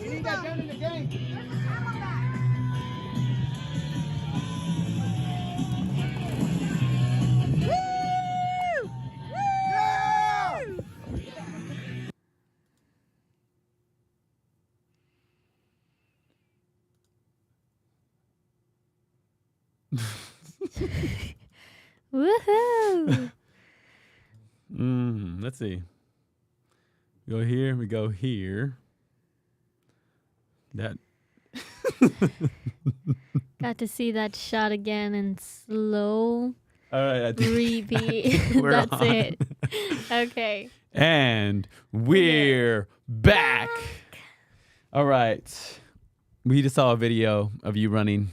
We need that gun in the game. Woohoo! Let's see. Go here. We go here. That. Got to see that shot again in slow All right. I think repeat. we're That's on. it. Okay. And we're back. All right. We just saw a video of you running.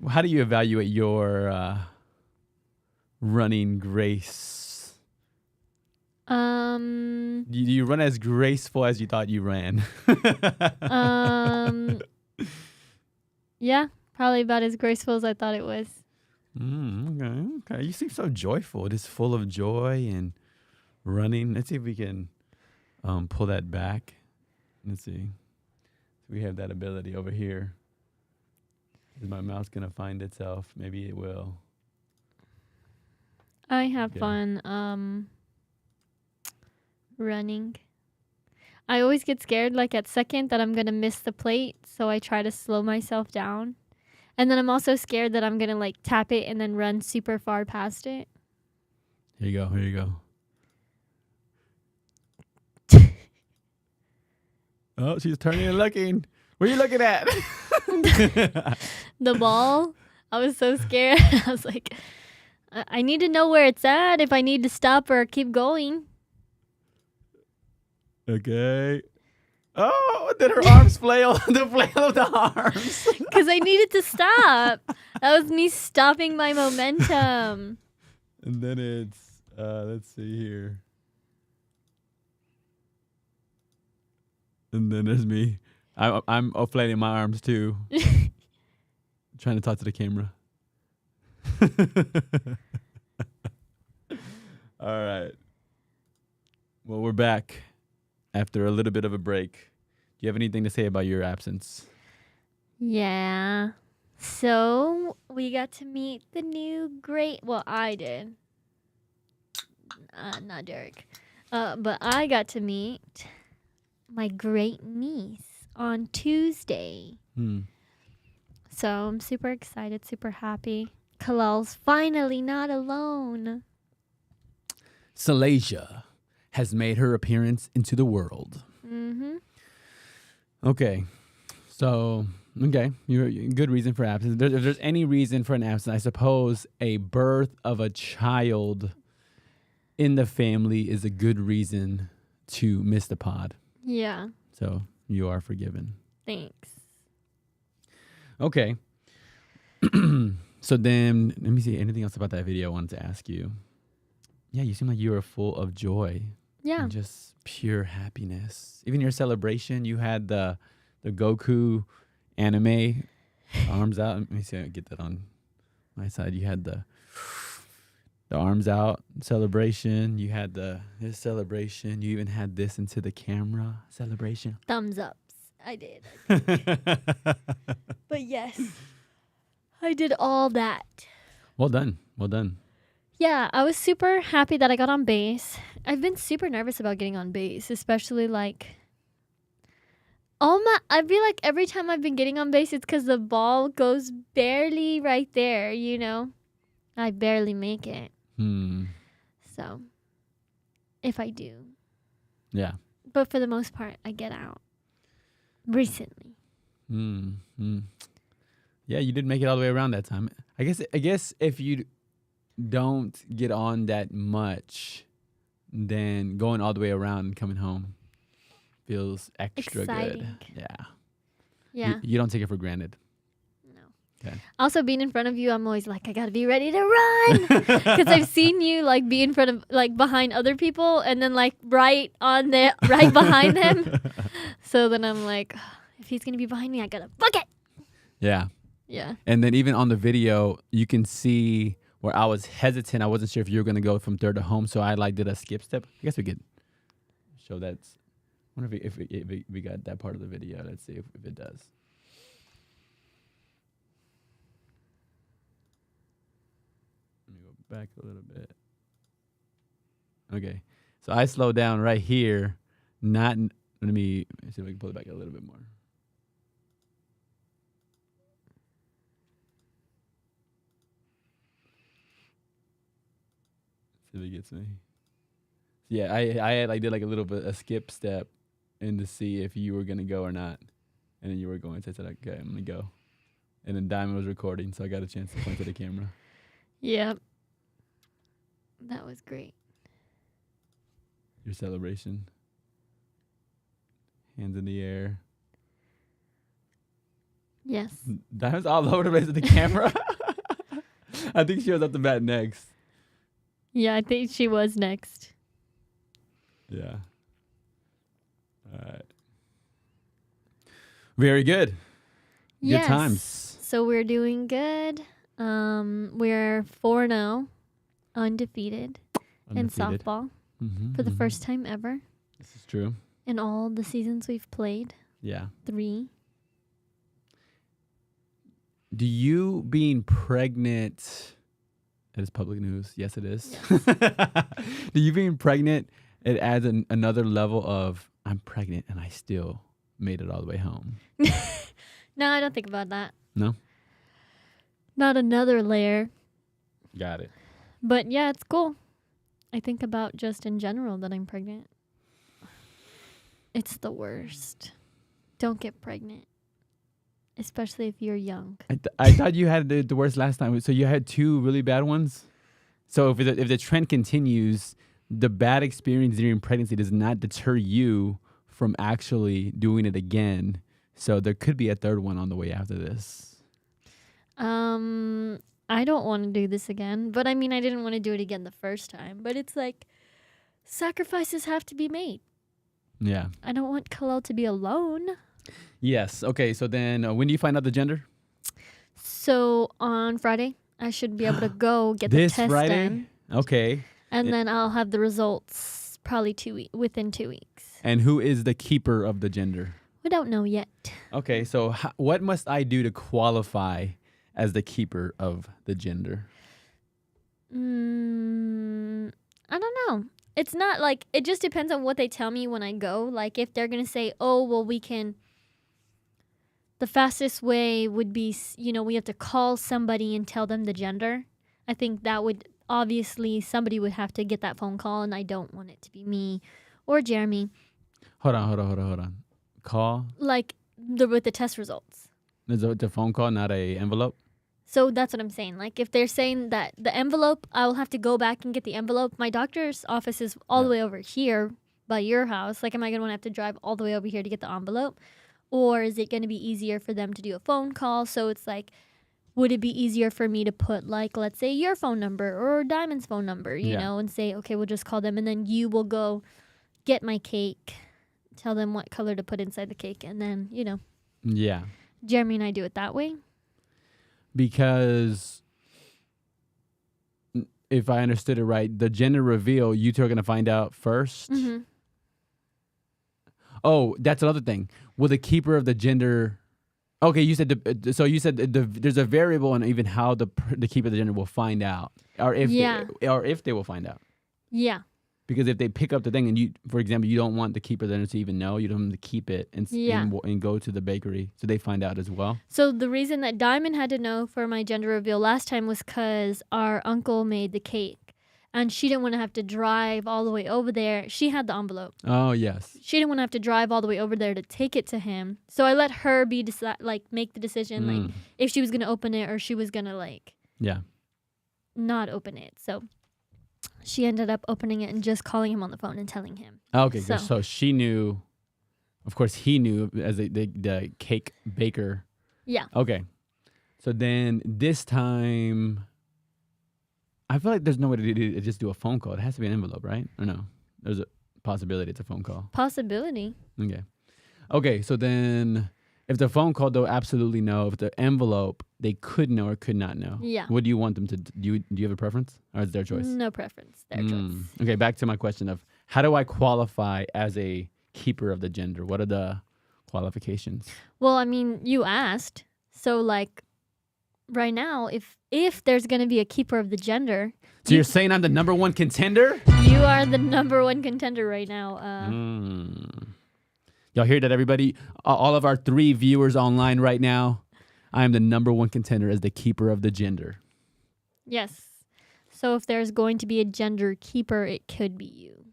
How do you evaluate your running grace? Do you run as graceful as you thought you ran? Yeah, probably about as graceful as I thought it was. Okay. You seem so joyful, just full of joy and running. Let's see if we can pull that back. Let's see. We have that ability over here. Is my mouse gonna find itself? Maybe it will. I have Okay. fun running. I always get scared like at second that I'm going to miss the plate, so I try to slow myself down. And then I'm also scared that I'm going to like tap it and then run super far past it. Here you go. Here you go. Oh, she's turning and looking. What are you looking at? The ball, I was so scared. I was like, I need to know where it's at if I need to stop or keep going. Okay. Oh, did her arms flail? The flail of the arms. Because I needed to stop. That was me stopping my momentum. And then it's, let's see here. And then there's me. I'm flailing my arms too. Trying to talk to the camera. All right. Well, we're back after a little bit of a break. Do you have anything to say about your absence? Yeah. So we got to meet the new well, I did. Not Derek. But I got to meet my great niece on Tuesday. So I'm super excited, super happy. Kalal's finally not alone. Salasia has made her appearance into the world. Mm-hmm. Okay. So, you're good reason for absence. If there's any reason for an absence, I suppose a birth of a child in the family is a good reason to miss the pod. Yeah. So you are forgiven. Thanks. Okay. So then, let me see anything else about that video I wanted to ask you. Yeah, you seem like you were full of joy. Yeah. And just pure happiness. Even your celebration, you had the Goku anime arms out. Let me see if I can get that on my side. You had the arms out celebration. You had this celebration. You even had this into the camera celebration. Thumbs ups. I did. But yes, I did all that. Well done. Well done. Yeah, I was super happy that I got on base. I've been super nervous about getting on base, especially like I feel like every time I've been getting on base, it's because the ball goes barely right there, you know? I barely make it. So, if I do. Yeah. But for the most part, I get out. Recently. Yeah, you did make it all the way around that time. I guess if you don't get on that much, then going all the way around and coming home feels extra Exciting. good. Yeah. Yeah. You don't take it for granted. No. Okay. Also, being in front of you, I'm always like, I gotta be ready to run, because I've seen you like be in front of, like behind other people, and then like right behind them. So then I'm like, if he's gonna be behind me, I gotta book it. Yeah. Yeah. And then even on the video, you can see where I was hesitant. I wasn't sure if you were gonna go from third to home, so I like did a skip step. I guess we could show that wonder if we got that part of the video. Let's see if it does. Let me go back a little bit. Okay, so I slow down right here. Let me see if I can pull it back a little bit more. See if it gets me. Yeah, I did like a little bit a skip step in to see if you were gonna go or not, and then you were going. So I said, okay, I'm gonna go, and then Diamond was recording, so I got a chance to point to the camera. Yep. That was great. Your celebration. Hands in the air. Yes. Diamond's all over the place with the camera. I think she was up the bat next. Yeah, I think she was next. Yeah. All right. Very good. Yes. Good times. So we're doing good. We're 4-0, undefeated in softball for the first time ever. This is true. In all the seasons we've played. Yeah. 3. Do you being pregnant, it is public news. Yes, it is. Yes. Do you being pregnant, it adds another level of, I'm pregnant and I still made it all the way home? No, I don't think about that. No? Not another layer. Got it. But yeah, it's cool. I think about just in general that I'm pregnant. It's the worst. Don't get pregnant. Especially if you're young. I thought you had the worst last time. So you had 2 really bad ones? So if the trend continues, the bad experience during pregnancy does not deter you from actually doing it again. So there could be a 3rd one on the way after this. I don't want to do this again. But I mean, I didn't want to do it again the first time. But it's like, sacrifices have to be made. Yeah. I don't want Khalil to be alone. Yes. Okay. So then when do you find out the gender? So on Friday, I should be able to go get the This test Friday? done. Okay. And then I'll have the results probably within 2 weeks. And who is the keeper of the gender? We don't know yet. Okay. So what must I do to qualify as the keeper of the gender? I don't know. It's not like, it just depends on what they tell me when I go. Like if they're going to say, oh, well, the fastest way would be, we have to call somebody and tell them the gender. I think that would, obviously, somebody would have to get that phone call, and I don't want it to be me or Jeremy. Hold on. Call? Like with the test results. Is it a phone call, not a envelope? So that's what I'm saying. Like if they're saying that the envelope, I will have to go back and get the envelope. My doctor's office is all the way over here by your house. Like, am I going to have to drive all the way over here to get the envelope? Or is it going to be easier for them to do a phone call? So it's like, would it be easier for me to put, like, let's say your phone number or Diamond's phone number, you know, and say, okay, we'll just call them. And then you will go get my cake, tell them what color to put inside the cake. And then, Yeah. Jeremy and I do it that way. Because if I understood it right, the gender reveal, you two are going to find out first. Mm-hmm. Oh, that's another thing. Will the keeper of the gender... Okay, you said there's a variable in even how the keeper of the gender will find out, or if they will find out. Yeah. Because if they pick up the thing and you, for example, you don't want the keeper of the gender to even know, you don't want them to keep it and go to the bakery, so they find out as well. So the reason that Diamond had to know for my gender reveal last time was because our uncle made the cake. And she didn't want to have to drive all the way over there. She had the envelope. Oh, yes. She didn't want to have to drive all the way over there to take it to him. So I let her make the decision, like, if she was going to open it or she was going to, not open it. So she ended up opening it and just calling him on the phone and telling him. Okay, good. So she knew. Of course, he knew as the cake baker. Yeah. Okay. So then this time... I feel like there's no way to just do a phone call. It has to be an envelope, right? Or no? There's a possibility it's a phone call. Possibility. Okay, so then if the phone call, they'll absolutely know. If the envelope, they could know or could not know. Yeah. What do you want them to do? Do you have a preference? Or is it their choice? No preference. Their choice. Okay, back to my question of how do I qualify as a keeper of the gender? What are the qualifications? Well, I mean, you asked. So, like, right now, if there's going to be a keeper of the gender. So you're saying I'm the number one contender? You are the number one contender right now. Y'all hear that, everybody? All of our 3 viewers online right now, I am the number one contender as the keeper of the gender. Yes. So if there's going to be a gender keeper, it could be you.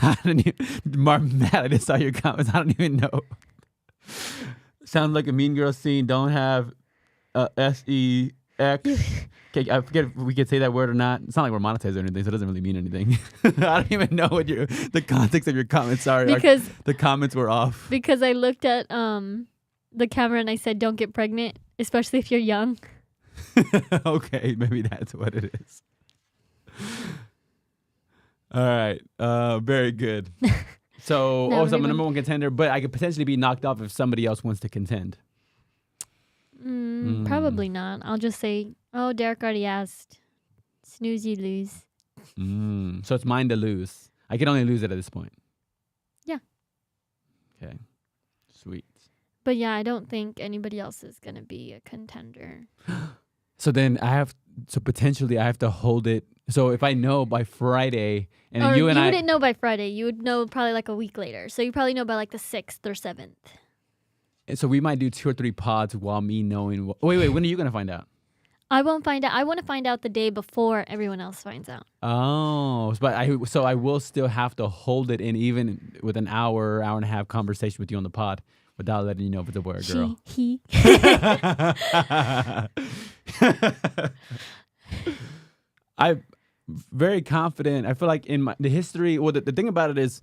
I don't even, Matt, I just saw your comments. I don't even know. Sounds like a Mean Girl scene. Don't have SEX. Okay, I forget if we could say that word or not. It's not like we're monetized or anything, so it doesn't really mean anything. I don't even know what the context of your comments. Sorry, because the comments were off. Because I looked at the camera and I said, "Don't get pregnant, especially if you're young." Okay, maybe that's what it is. All right, very good. So, No, so I'm a number one contender, but I could potentially be knocked off if somebody else wants to contend. Probably not. I'll just say, "Oh, Derek already asked. Snooze, you lose." So it's mine to lose. I can only lose it at this point. Yeah. Okay. Sweet. But yeah, I don't think anybody else is gonna be a contender. So then potentially I have to hold it. So if I know by Friday, and or you and I wouldn't know by Friday. You would know probably like a week later. So you probably know by like the 6th or 7th. So we might do 2 or 3 pods while me knowing. Wait. When are you gonna find out? I won't find out. I want to find out the day before everyone else finds out. Oh, but I will still have to hold it in even with an hour and a half conversation with you on the pod without letting you know if it's a boy or girl. He. I'm very confident. I feel like in the history, well, the thing about it is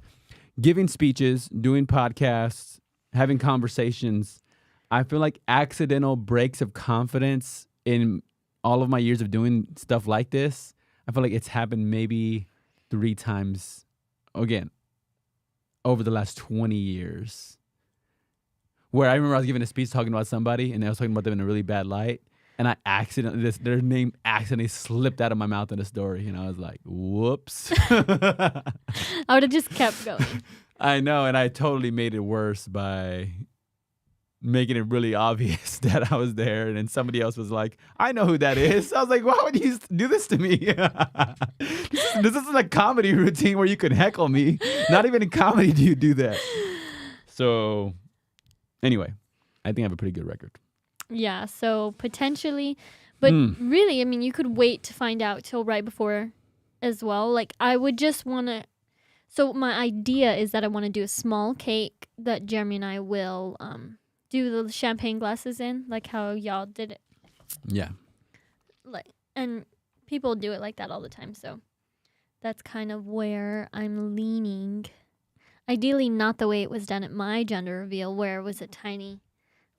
giving speeches, doing podcasts, having conversations. I feel like accidental breaks of confidence in all of my years of doing stuff like this, I feel like it's happened maybe 3 times, again, over the last 20 years. Where I remember I was giving a speech talking about somebody, and I was talking about them in a really bad light, and I their name accidentally slipped out of my mouth in a story, and I was like, whoops. I would have just kept going. I know, and I totally made it worse by making it really obvious that I was there, and then somebody else was like, I know who that is. I was like, why would you do this to me? This isn't a comedy routine where you can heckle me. Not even in comedy do you do that. So anyway, I think I have a pretty good record. Yeah, so potentially, but really, I mean, you could wait to find out till right before as well. Like, I would just want to, so my idea is that I want to do a small cake that Jeremy and I will do the champagne glasses in, like how y'all did it. Yeah. Like, and people do it like that all the time, so that's kind of where I'm leaning. Ideally, not the way it was done at my gender reveal, where it was a tiny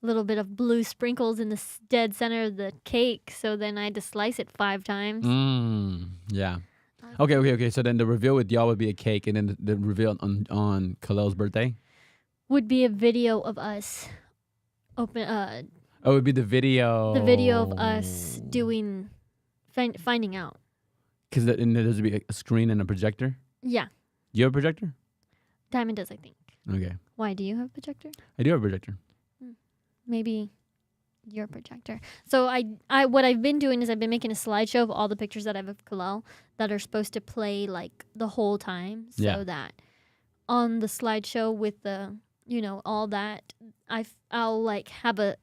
little bit of blue sprinkles in the dead center of the cake, so then I had to slice it 5 times. Yeah. Okay. So then the reveal with y'all would be a cake, and then the reveal on Khalil's birthday would be a video of us it would be the video. The video of us doing, finding out. Because there would be a screen and a projector? Yeah. You have a projector? Diamond does, I think. Okay. Why, do you have a projector? I do have a projector. Maybe your projector. So I what I've been doing is I've been making a slideshow of all the pictures that I have of Khalil that are supposed to play like the whole time. So that on the slideshow with the, all that, I'll like have a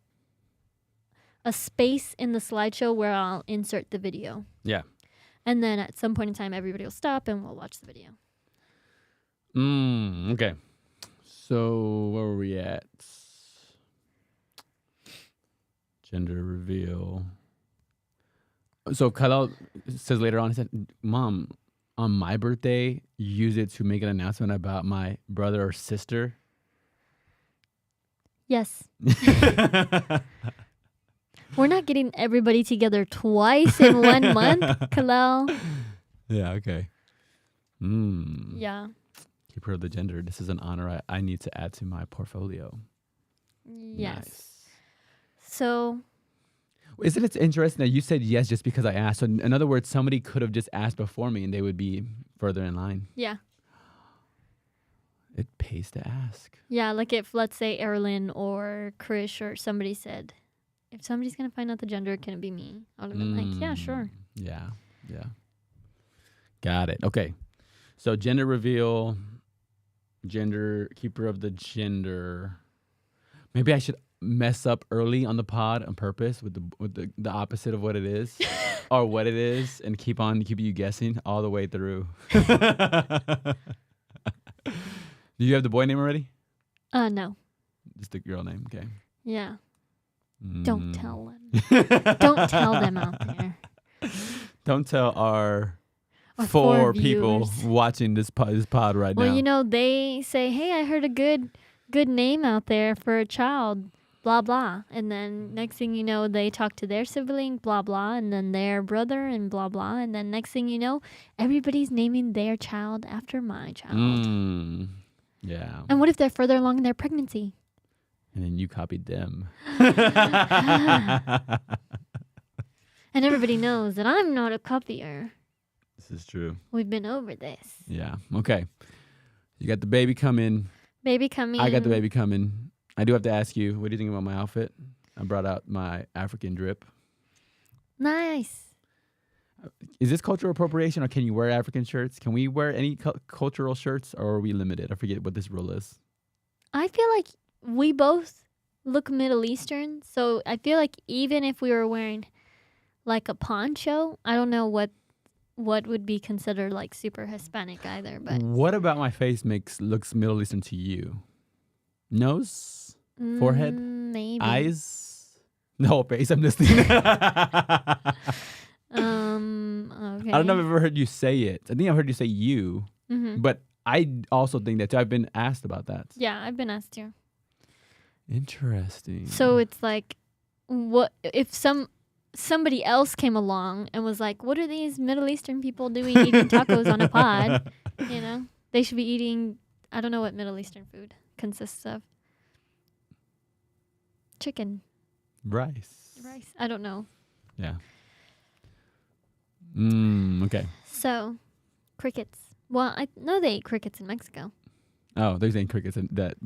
space in the slideshow where I'll insert the video. Yeah. And then at some point in time, everybody will stop and we'll watch the video. Okay. So where were we at? Gender reveal. So Khalil says later on, he said, Mom, on my birthday, use it to make an announcement about my brother or sister. Yes. We're not getting everybody together twice in 1 month, Khalil. Yeah, okay. Yeah. Keeper of the gender. This is an honor I need to add to my portfolio. Yes. Nice. So. Isn't it interesting that you said yes just because I asked? So in other words, somebody could have just asked before me and they would be further in line. Yeah. It pays to ask. Yeah, like if, let's say, Erilyn or Krish or somebody said, if somebody's going to find out the gender, can it be me? I would have been like, yeah, sure. Yeah. Got it. Okay. So gender reveal, gender, keeper of the gender. Maybe I should mess up early on the pod on purpose with the opposite of what it is or what it is and keep you guessing all the way through. Do you have the boy name already? No. Just the girl name, okay. Yeah. Don't tell them. Don't tell them out there. Don't tell our four people viewers watching this pod right now. Well, you know, they say, hey, I heard a good name out there for a child, blah, blah. And then next thing you know, they talk to their sibling, blah, blah, and then their brother and blah, blah. And then next thing you know, everybody's naming their child after my child. Yeah. And what if they're further along in their pregnancy? And then you copied them. And everybody knows that I'm not a copier. This is true. We've been over this. Yeah. Okay. You got the baby coming. Baby coming. I got the baby coming. I do have to ask you, what do you think about my outfit? I brought out my African drip. Nice. Is this cultural appropriation, or can you wear African shirts? Can we wear any cultural shirts, or are we limited? I forget what this rule is. I feel like we both look Middle Eastern, so I feel like even if we were wearing like a poncho, I don't know what would be considered like super Hispanic either. But what about my face looks Middle Eastern to you? Nose, forehead, maybe eyes, the whole face. I'm just thinking. Okay. I don't know if I've ever heard you say it. I think I've heard you say you, but I also think that too. I've been asked about that. Yeah, I've been asked too. Interesting. So it's like, what if somebody else came along and was like, what are these Middle Eastern people doing eating tacos on a pod? You know, they should be eating, I don't know what Middle Eastern food consists of. Chicken. Rice. I don't know. Yeah. Okay. So, crickets. Well, I know they eat crickets in Mexico. Oh, they're saying crickets and that.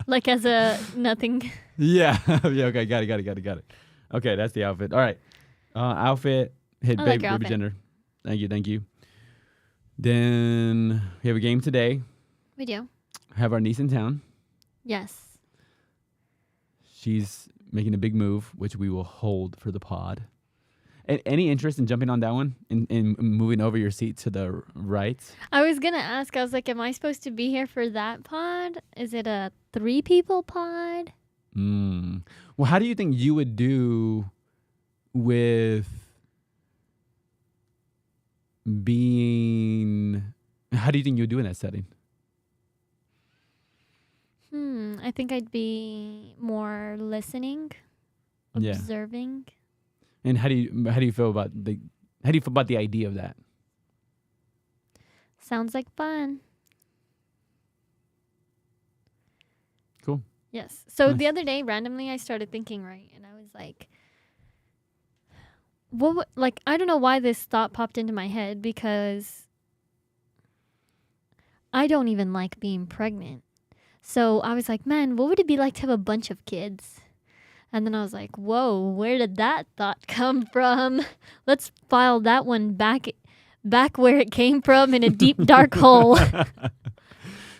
Like as a nothing. Yeah. Yeah. Okay. Got it. Okay, that's the outfit. All right. Outfit. Hit I like baby your outfit. gender. Thank you. Then we have a game today. We do. Have our niece in town. Yes. She's making a big move, which we will hold for the pod. Any interest in jumping on that one? In moving over your seat to the right? I was going to ask, I was like, am I supposed to be here for that pod? Is it a 3 people pod? Well, how do you think you would do with being... How do you think you would do in that setting? I think I'd be more listening, Yeah. observing. And how do you feel about the idea of that? Sounds like fun. Cool. Yes. So Nice. the other day, randomly, I started thinking, right? And I was like, I don't know why this thought popped into my head, because I don't even like being pregnant. So I was like, man, what would it be like to have a bunch of kids? And then I was like, whoa, where did that thought come from? Let's file that one back where it came from, in a deep, dark hole.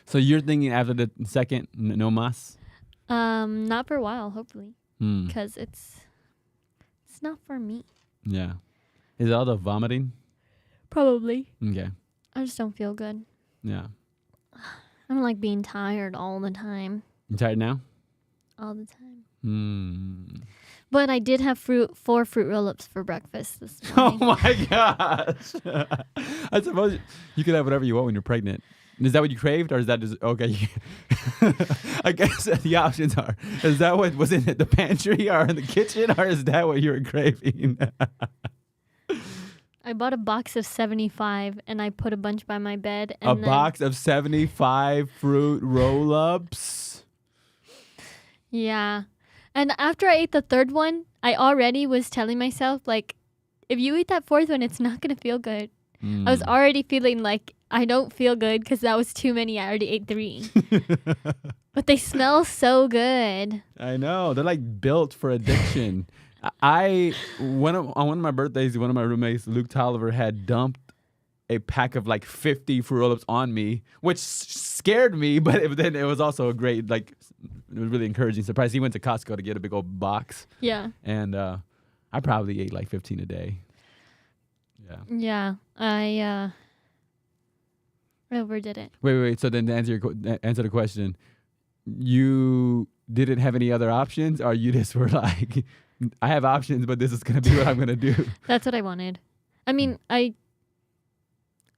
So you're thinking after the second, no mas? Not for a while, hopefully, because it's not for me. Yeah. Is it all the vomiting? Probably. Okay. I just don't feel good. Yeah. I don't like being tired all the time. You tired now? All the time. But I did have 4 fruit roll-ups for breakfast this Oh morning. my gosh. I suppose you can have whatever you want when you're pregnant. Is that what you craved, or is that just okay? I guess the options are: is that what was in the pantry or in the kitchen, or is that what you were craving? I bought a box of 75 and I put a bunch by my bed. And A box of 75 fruit roll-ups. Yeah. And after I ate the 3rd one, I already was telling myself, like, if you eat that 4th one, it's not going to feel good. I was already feeling like I don't feel good because that was too many. I already ate 3. But they smell so good. I know. They're like built for addiction. On one of my birthdays, one of my roommates, Luke Tolliver, had dumped a pack of like 50 Fruit Roll-Ups on me, which scared me, but then it was also a great, like, it was really encouraging surprise. He went to Costco to get a big old box. Yeah. And I probably ate like 15 a day. Yeah. Yeah. I overdid it. Wait. So then to answer the question, you didn't have any other options, or you just were like, I have options, but this is going to be what I'm going to do? That's what I wanted. I mean, I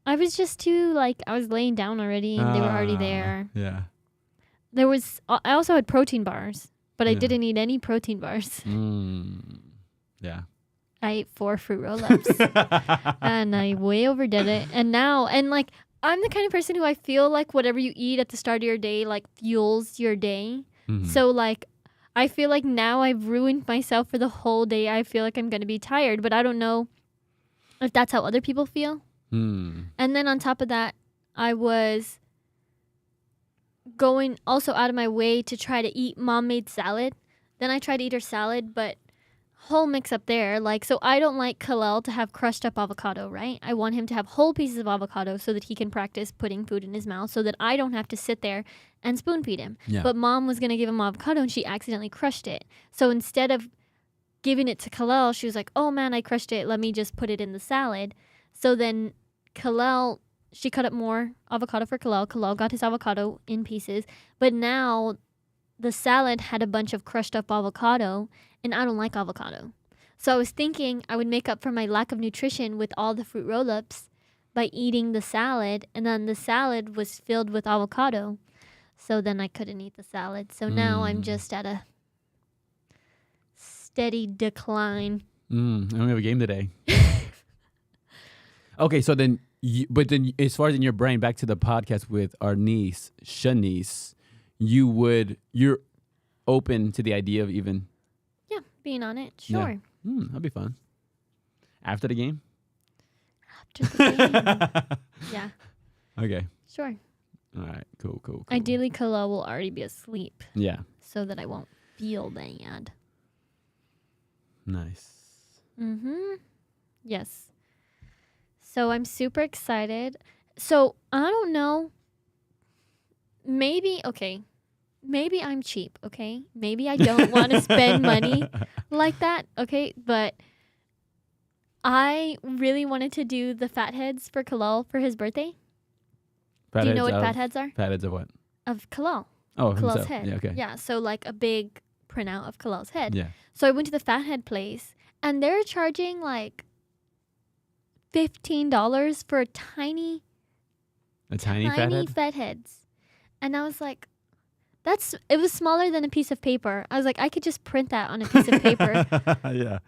was just too, like, I was laying down already and they were already there. Yeah. I also had protein bars, but I Yeah. didn't eat any protein bars. Yeah. I ate 4 Fruit Roll-Ups and I way overdid it. And like, I'm the kind of person who I feel like whatever you eat at the start of your day, like, fuels your day. Mhm. So, like, I feel like now I've ruined myself for the whole day. I feel like I'm going to be tired, but I don't know if that's how other people feel. And then on top of that, I was going also out of my way to try to eat mom-made salad. Then I tried to eat her salad, but whole mix up there. Like, so I don't like Kalel to have crushed up avocado, right? I want him to have whole pieces of avocado so that he can practice putting food in his mouth so that I don't have to sit there and spoon feed him. Yeah. But mom was going to give him avocado and she accidentally crushed it. So instead of giving it to Kalel, she was like, oh man, I crushed it. Let me just put it in the salad. So then Kalel, she cut up more avocado for Kalel. Kalel got his avocado in pieces. But now the salad had a bunch of crushed up avocado, and I don't like avocado. So I was thinking I would make up for my lack of nutrition with all the Fruit Roll-Ups by eating the salad, and then the salad was filled with avocado. So then I couldn't eat the salad. So now I'm just at a steady decline. I don't have a game today. Okay, so then, but then as far as in your brain, back to the podcast with our niece, Shanice, you're open to the idea of even... Yeah, being on it. Sure. Yeah. That'd be fun. After the game? After the game. Yeah. Okay. Sure. All right. Cool. Ideally, Kalel will already be asleep Yeah. so that I won't feel bad. Nice. Yes. So I'm super excited. So I don't know. Maybe I'm cheap, okay? Maybe I don't want to spend money like that, okay? But I really wanted to do the fatheads for Kalel for his birthday. Do you know what fatheads are? Fatheads of what? Of Kalel. Oh, Kalel's himself. head. Yeah, okay. Yeah, so like a big printout of Kalel's head. Yeah. So I went to the fathead place, and they're charging like $15 for tiny fathead? fatheads. And I was like, it was smaller than a piece of paper. I was like, I could just print that on a piece of paper Yeah.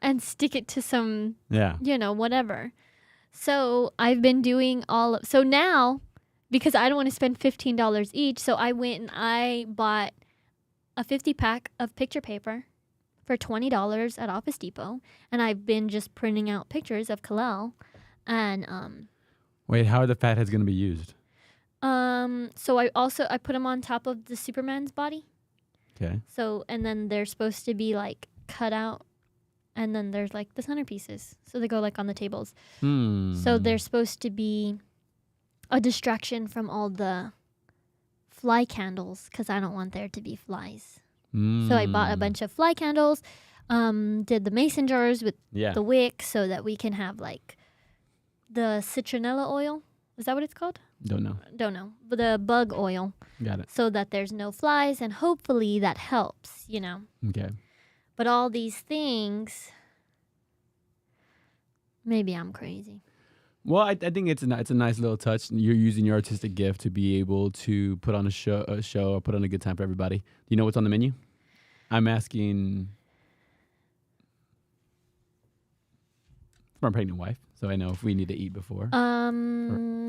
and stick it to some, Yeah. whatever. So I've been doing so now, because I don't want to spend $15 each, so I went and I bought a 50-pack of picture paper for $20 at Office Depot, and I've been just printing out pictures of Kalel. And Wait, how are the fatheads going to be used? so I put them on top of the Superman's body. Okay. So, and then they're supposed to be like cut out, and then there's like the centerpieces. So they go like on the tables. So they're supposed to be a distraction from all the fly candles, because I don't want there to be flies. So I bought a bunch of fly candles, did the mason jars with the wick so that we can have like the citronella oil. Is that what it's called? Don't know. But the bug oil. Got it. So that there's no flies, and hopefully that helps, Okay. But all these things, maybe I'm crazy. Well, I think it's a nice little touch. You're using your artistic gift to be able to put on a show or put on a good time for everybody. Do you know what's on the menu? I'm asking for my pregnant wife, so I know if we need to eat before.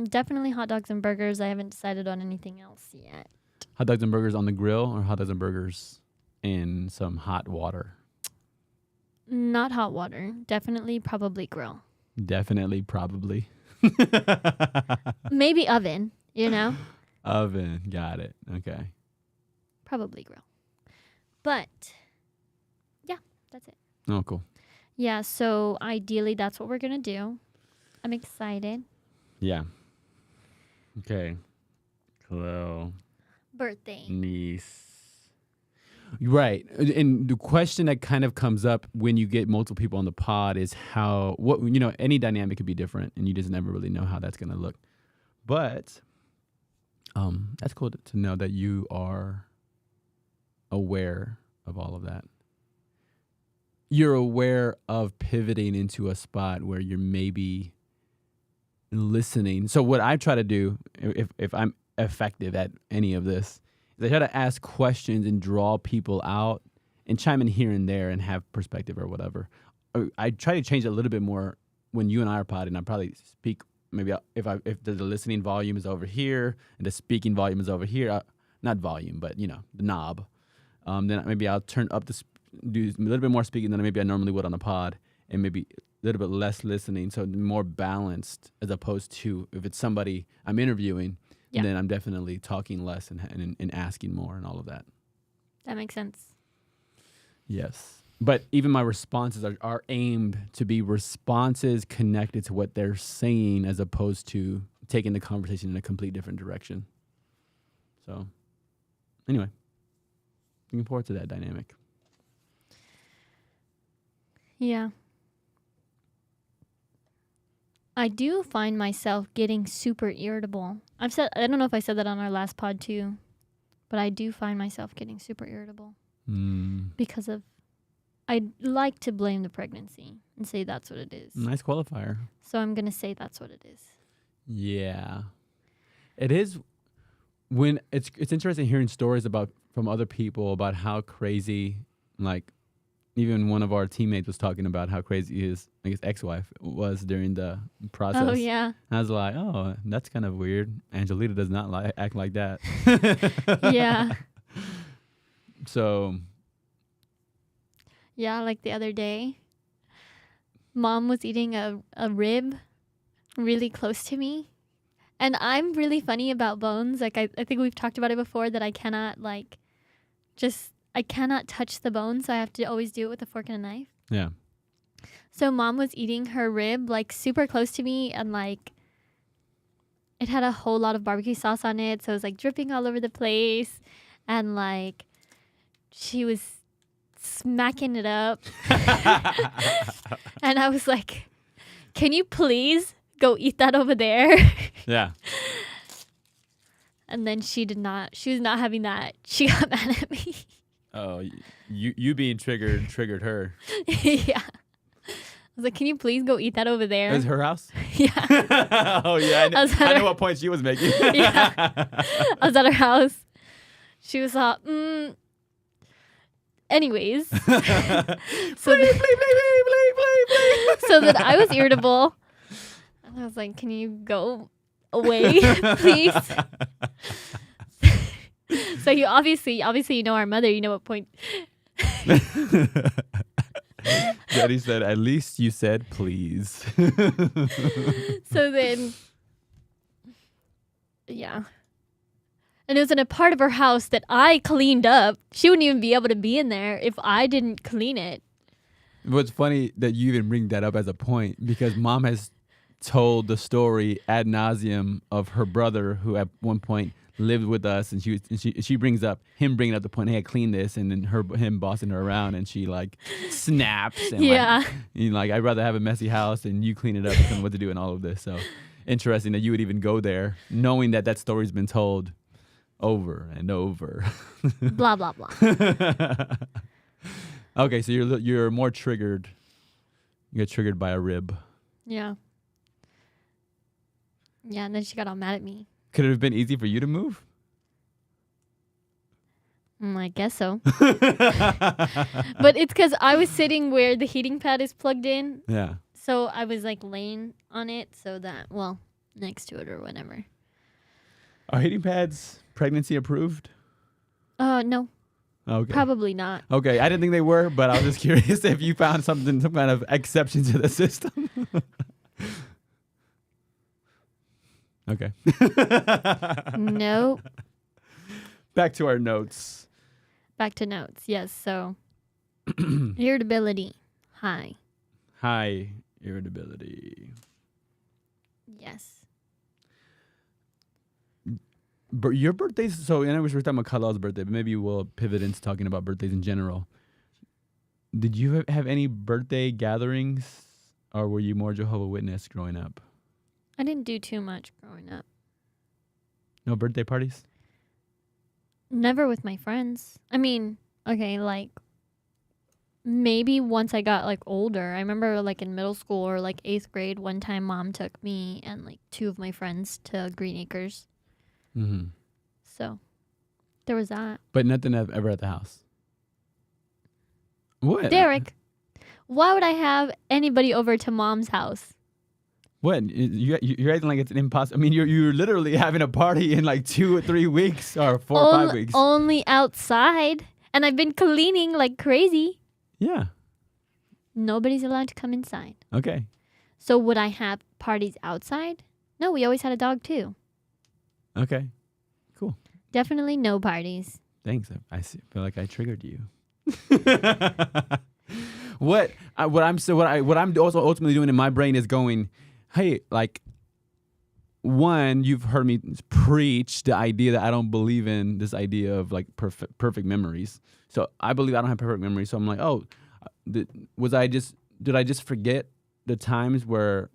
Definitely hot dogs and burgers. I haven't decided on anything else yet. Hot dogs and burgers on the grill, or hot dogs and burgers in some hot water? Not hot water. Definitely, probably grill. Definitely, probably. Maybe oven, Oven. Got it. Okay. Probably grill. But yeah, that's it. Oh, cool. Yeah, so ideally that's what we're going to do. I'm excited. Yeah. Okay. Hello. Birthday. Niece. Right. And the question that kind of comes up when you get multiple people on the pod is any dynamic could be different and you just never really know how that's going to look. But that's cool to know that you are aware of all of that. You're aware of pivoting into a spot where you're maybe listening. So what I try to do, if I'm effective at any of this, is I try to ask questions and draw people out and chime in here and there and have perspective or whatever. I try to change it a little bit more when you and I are podding. I probably speak maybe if the listening volume is over here and the speaking volume is over here, not volume, but the knob. Then maybe I'll turn up do a little bit more speaking than maybe I normally would on a pod, and maybe a little bit less listening, so more balanced as opposed to if it's somebody I'm interviewing, then I'm definitely talking less and asking more and all of that. That makes sense. Yes. But even my responses are aimed to be responses connected to what they're saying as opposed to taking the conversation in a complete different direction. So, anyway, looking forward to that dynamic. Yeah. I do find myself getting super irritable. I don't know if I said that on our last pod too, but I do find myself getting super irritable because of, I like to blame the pregnancy and say that's what it is. Nice qualifier. So I'm going to say that's what it is. Yeah. It is when it's interesting hearing stories from other people about how crazy, like even one of our teammates was talking about how crazy his, I guess, ex-wife was during the process. Oh, yeah. And I was like, oh, that's kind of weird. Angelita does not act like that. Yeah. So. Yeah, like the other day, Mom was eating a rib really close to me. And I'm really funny about bones. Like, I think we've talked about it before that I cannot, I cannot touch the bone, so I have to always do it with a fork and a knife. Yeah. So Mom was eating her rib, super close to me, and, it had a whole lot of barbecue sauce on it, so it was, dripping all over the place. And, she was smacking it up. And I was like, can you please go eat that over there? Yeah. And then she was not having that. She got mad at me. Oh, you being triggered her. Yeah. I was like, can you please go eat that over there? It was her house? Yeah. Oh, yeah. I know what point she was making. Yeah. I was at her house. She was all, anyways. So that I was irritable. And I was like, can you go away, please? So you obviously our mother, you know what point. Daddy said, at least you said please. So then, yeah. And it was in a part of her house that I cleaned up. She wouldn't even be able to be in there if I didn't clean it. What's funny that you even bring that up as a point, because Mom has told the story ad nauseum of her brother who at one point lived with us, and she brings up him bringing up the point, hey, I cleaned this, and then him bossing her around, and she snaps and yeah. I'd rather have a messy house and you clean it up and tell me what to do and all of this. So interesting that you would even go there knowing that story's been told over and over. Blah blah blah. Okay, so you're more triggered. You get triggered by a rib. Yeah. Yeah, and then she got all mad at me. Could it have been easy for you to move? I guess so. But it's because I was sitting where the heating pad is plugged in. Yeah. So I was laying on it so that, next to it or whatever. Are heating pads pregnancy approved? No. Okay. Probably not. Okay, I didn't think they were, but I was just curious if you found some kind of exception to the system. Yeah, 'cause I was like, can you please go eat that over there? And then she got all mad at me. So then I was irritable. So then I was like, can you please go eat that over there? And then she got all mad at me. Yeah. Okay, I didn't think they were, but I was just curious if you found something, some kind of exception to the system. Okay. Nope. Back to our notes. Back to notes. Yes. So irritability high. High irritability. Yes. Your birthdays. So, I know we're talking about Kalal's birthday, but maybe we'll pivot into talking about birthdays in general. Did you have any birthday gatherings, or were you more Jehovah's Witness growing up? I didn't do too much growing up. No birthday parties? Never with my friends. I mean, okay, like maybe once I got like older. I remember like in middle school or like 8th grade, one time mom took me and like 2 of my friends to Green Acres. Mm-hmm. So there was that. But nothing ever at the house. What? Derek, why would I have anybody over to mom's house? What? You're acting like it's an impossible. I mean, you're literally having a party in like 2 or 3 weeks or 4 or 5 weeks. Only outside. And I've been cleaning like crazy. Yeah. Nobody's allowed to come inside. Okay. So would I have parties outside? No, we always had a dog too. Okay. Cool. Definitely no parties. Thanks. I feel like I triggered you. What I'm also ultimately doing in my brain is going, hey, like, one, you've heard me preach the idea that I don't believe in this idea of like perfect memories. So I believe I don't have perfect memories. So I'm like, oh, did I just forget the times where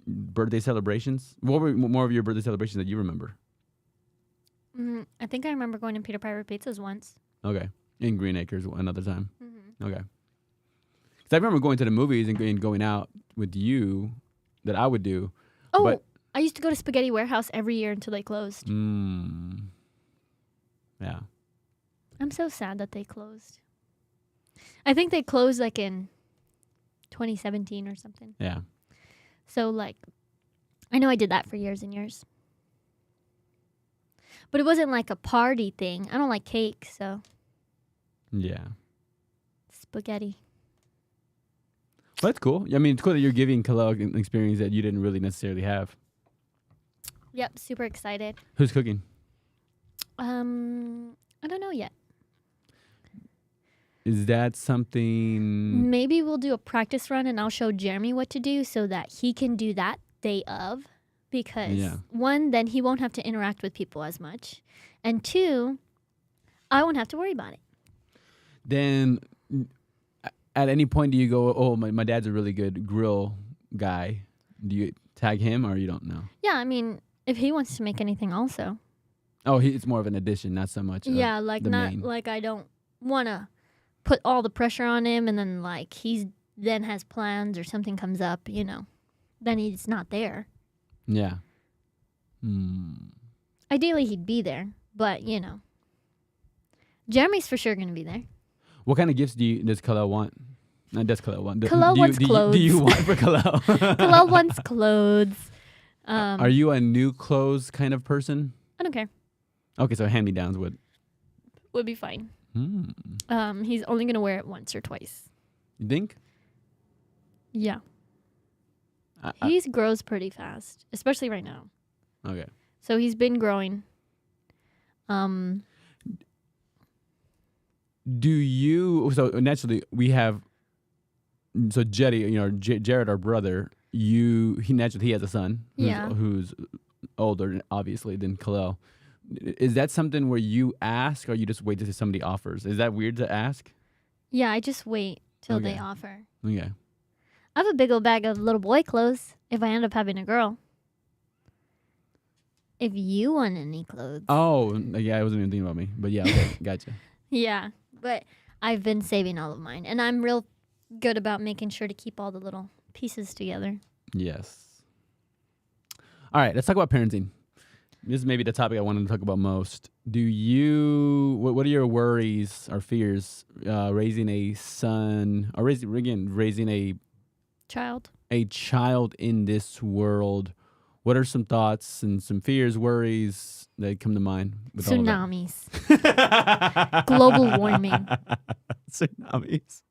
birthday celebrations? What were more of your birthday celebrations that you remember? I think I remember going to Peter Piper Pizzas once. Okay. In Green Acres another time. Mm-hmm. Okay. Because I remember going to the movies and going out with you that I would do. Oh, but I used to go to Spaghetti Warehouse every year until they closed. Yeah. I'm so sad that they closed. I think they closed like in 2017 or something. Yeah. So like, I know I did that for years and years. But it wasn't like a party thing. I don't like cake, so. Yeah. Spaghetti. Well, that's cool. I mean, it's cool that you're giving Kalel an experience that you didn't really necessarily have. Yep, super excited. Who's cooking? I don't know yet. Is that something? Maybe we'll do a practice run and I'll show Jeremy what to do so that he can do that day of. Because, one, then he won't have to interact with people as much. And 2, I won't have to worry about it. Then, at any point, do you go, oh, my dad's a really good grill guy? Do you tag him or you don't know? Yeah, I mean, if he wants to make anything also. Oh, it's more of an addition, not so much. Yeah, like not main. Like I don't want to put all the pressure on him and then like he's then has plans or something comes up, then he's not there. Yeah. Ideally, he'd be there, but Jeremy's for sure going to be there. What kind of gifts does Kalel want? Does Kalel want? Kalel wants clothes. Do you want for Kalel? Kalel wants clothes. Are you a new clothes kind of person? I don't care. Okay, so hand-me-downs would be fine. He's only going to wear it once or twice. You think? Yeah. He grows pretty fast, especially right now. Okay. So he's been growing. Do you? So naturally, we have. So Jetty, Jared, our brother. He has a son. Who's older, obviously, than Kalel. Is that something where you ask, or you just wait till somebody offers? Is that weird to ask? Yeah, I just wait till they offer. Okay. I have a big old bag of little boy clothes if I end up having a girl. If you want any clothes. Oh, yeah, I wasn't even thinking about me. But yeah, okay, gotcha. Yeah, but I've been saving all of mine. And I'm real good about making sure to keep all the little pieces together. Yes. All right, let's talk about parenting. This is maybe the topic I wanted to talk about most. What are your worries or fears raising a son, or raising a child in this world? What are some thoughts and some fears, worries that come to mind? With Tsunamis. Global warming. Tsunamis.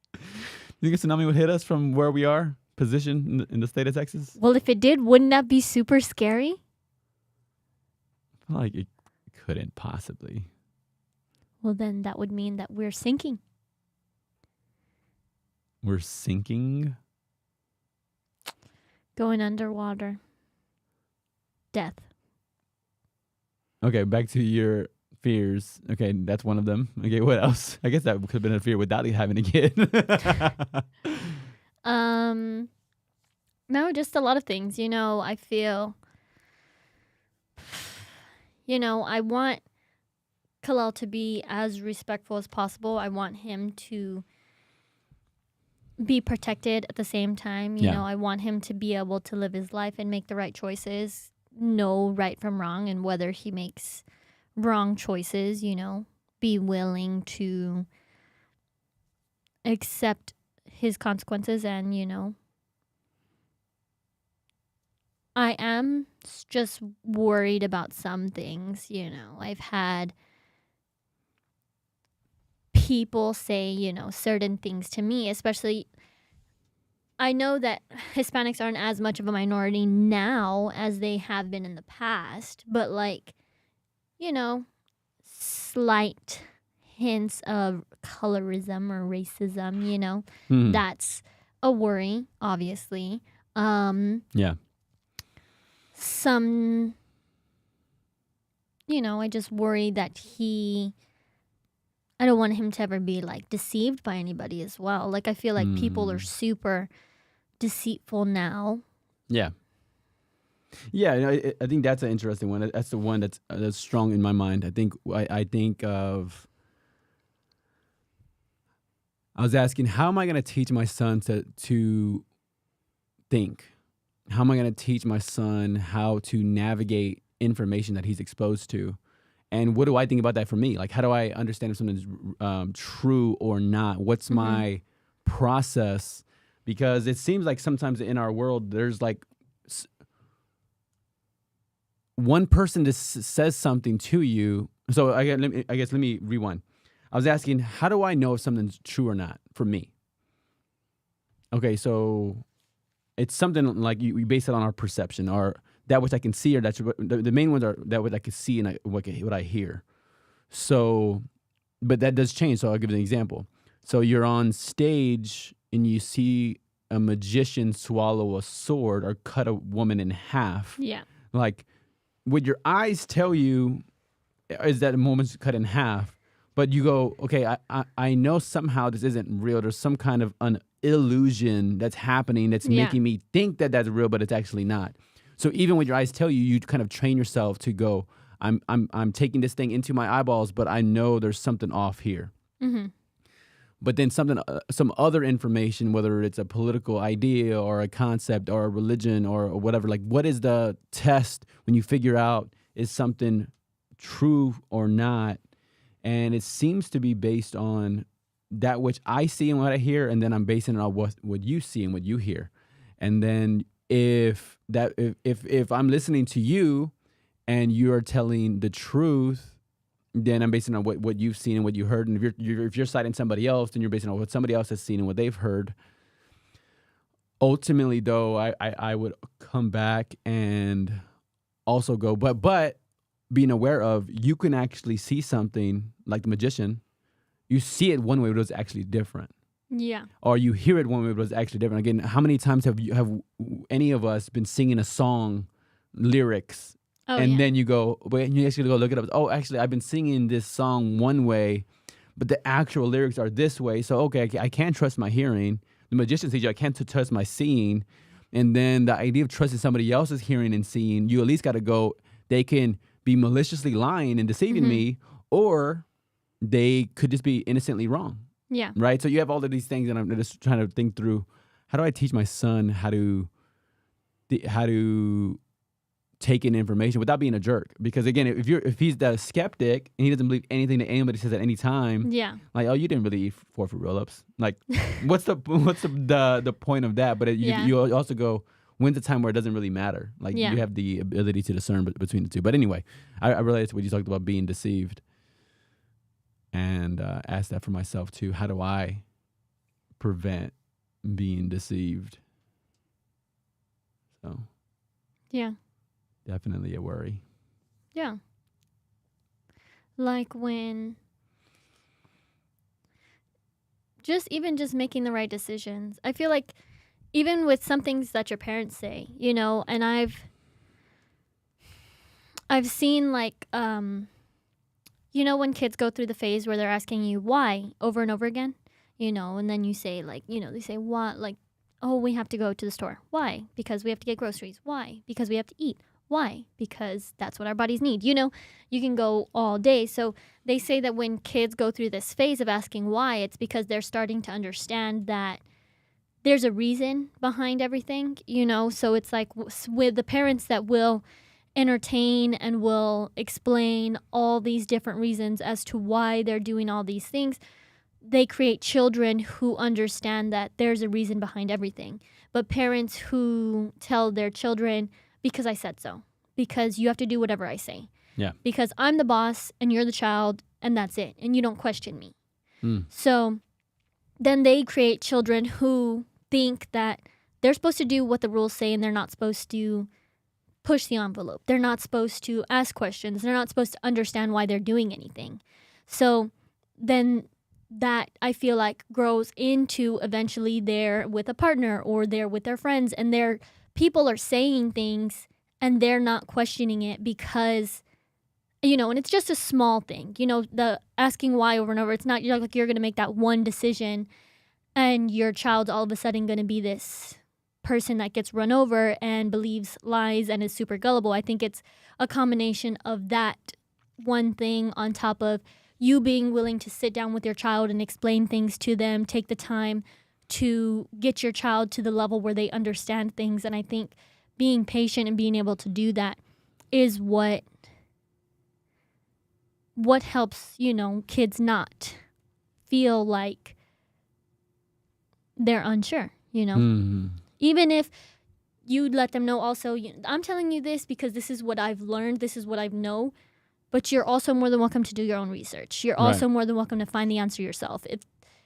You think a tsunami would hit us from where we are, positioned in the state of Texas? Well, if it did, wouldn't that be super scary? I feel like it couldn't possibly. Well, then that would mean that we're sinking. We're sinking. Going underwater. Death. Okay, back to your fears. Okay, that's one of them. Okay, what else? I guess that could have been a fear without having a kid. No, just a lot of things. I feel, I want Kalel to be as respectful as possible. I want him to be protected at the same time. You Yeah. know, I want him to be able to live his life and make the right choices, know right from wrong, and whether he makes wrong choices, be willing to accept his consequences. And, I am just worried about some things. I've had people say, certain things to me, especially. I know that Hispanics aren't as much of a minority now as they have been in the past, but slight hints of colorism or racism, that's a worry, obviously. Yeah. Some, I just worry that I don't want him to ever be deceived by anybody as well. I feel like people are super deceitful now. Yeah. Yeah, I think that's an interesting one. That's the one that's strong in my mind. I think of. I was asking, how am I going to teach my son to think? How am I going to teach my son how to navigate information that he's exposed to? And what do I think about that for me? How do I understand if something's true or not? What's my process? Because it seems like sometimes in our world, there's one person just says something to you. So I guess let me rewind. I was asking, how do I know if something's true or not for me? Okay, so it's something like we base it on our perception, or that which I can see, or that's the main ones are that which I can see and what I hear. So, but that does change. So I'll give you an example. So you're on stage and you see a magician swallow a sword or cut a woman in half. Yeah. What your eyes tell you is that a woman's cut in half, but you go, okay, I know somehow this isn't real. There's some kind of an illusion that's happening that's making me think that that's real, but it's actually not. So even when your eyes tell you, you kind of train yourself to go, I'm taking this thing into my eyeballs, but I know there's something off here. Mm-hmm. But then some other information, whether it's a political idea or a concept or a religion or whatever, what is the test when you figure out is something true or not? And it seems to be based on that which I see and what I hear, and then I'm basing it on what you see and what you hear. And then if I'm listening to you and you're telling the truth, then I'm basing on what you've seen and what you heard. And if you're citing somebody else, then you're basing on what somebody else has seen and what they've heard. Ultimately, though, I would come back and also go, but being aware of, you can actually see something like the magician. You see it one way, but it's actually different. Yeah. Or you hear it one way, but it's actually different. Again, how many times have any of us been singing a song, lyrics, then you go, but you actually go look it up. Oh, actually, I've been singing this song one way, but the actual lyrics are this way. So, okay, I can't trust my hearing. The magician says, I can't trust my seeing. And then the idea of trusting somebody else's hearing and seeing, you at least got to go, they can be maliciously lying and deceiving me, or they could just be innocently wrong. Yeah. Right? So you have all of these things, and I'm just trying to think through, how do I teach my son how to take in information without being a jerk? Because again, if he's the skeptic and he doesn't believe anything that anybody says at any time, oh, you didn't really eat 4 fruit roll-ups. What's the point of that? But you also go, when's the time where it doesn't really matter? You have the ability to discern between the two. But anyway, I related to what you talked about, being deceived, and asked that for myself too. How do I prevent being deceived? So yeah, definitely a worry. Yeah. Like when just making the right decisions. I feel like even with some things that your parents say, and I've seen like when kids go through the phase where they're asking you why over and over again, and then you say like, they say what, like, oh, we have to go to the store. Why? Because we have to get groceries. Why? Because we have to eat. Why? Because that's what our bodies need. You can go all day. So they say that when kids go through this phase of asking why, it's because they're starting to understand that there's a reason behind everything, So it's like with the parents that will entertain and will explain all these different reasons as to why they're doing all these things, they create children who understand that there's a reason behind everything. But parents who tell their children, because I said so, because you have to do whatever I say. Yeah. Because I'm the boss and you're the child and that's it. And you don't question me. So then they create children who think that they're supposed to do what the rules say and they're not supposed to push the envelope. They're not supposed to ask questions. They're not supposed to understand why they're doing anything. So then that I feel like grows into eventually they're with a partner or they're with their friends and their people are saying things and they're not questioning it because, and it's just a small thing, the asking why over and over. It's not like you're going to make that one decision and your child's all of a sudden going to be this person that gets run over and believes lies and is super gullible. I think it's a combination of that one thing on top of you being willing to sit down with your child and explain things to them, take the time to get your child to the level where they understand things. And I think being patient and being able to do that is what helps, kids not feel like they're unsure, Even if you let them know also, I'm telling you this because this is what I've learned, this is what I know, but you're also more than welcome to do your own research. You're also more than welcome to find the answer yourself. If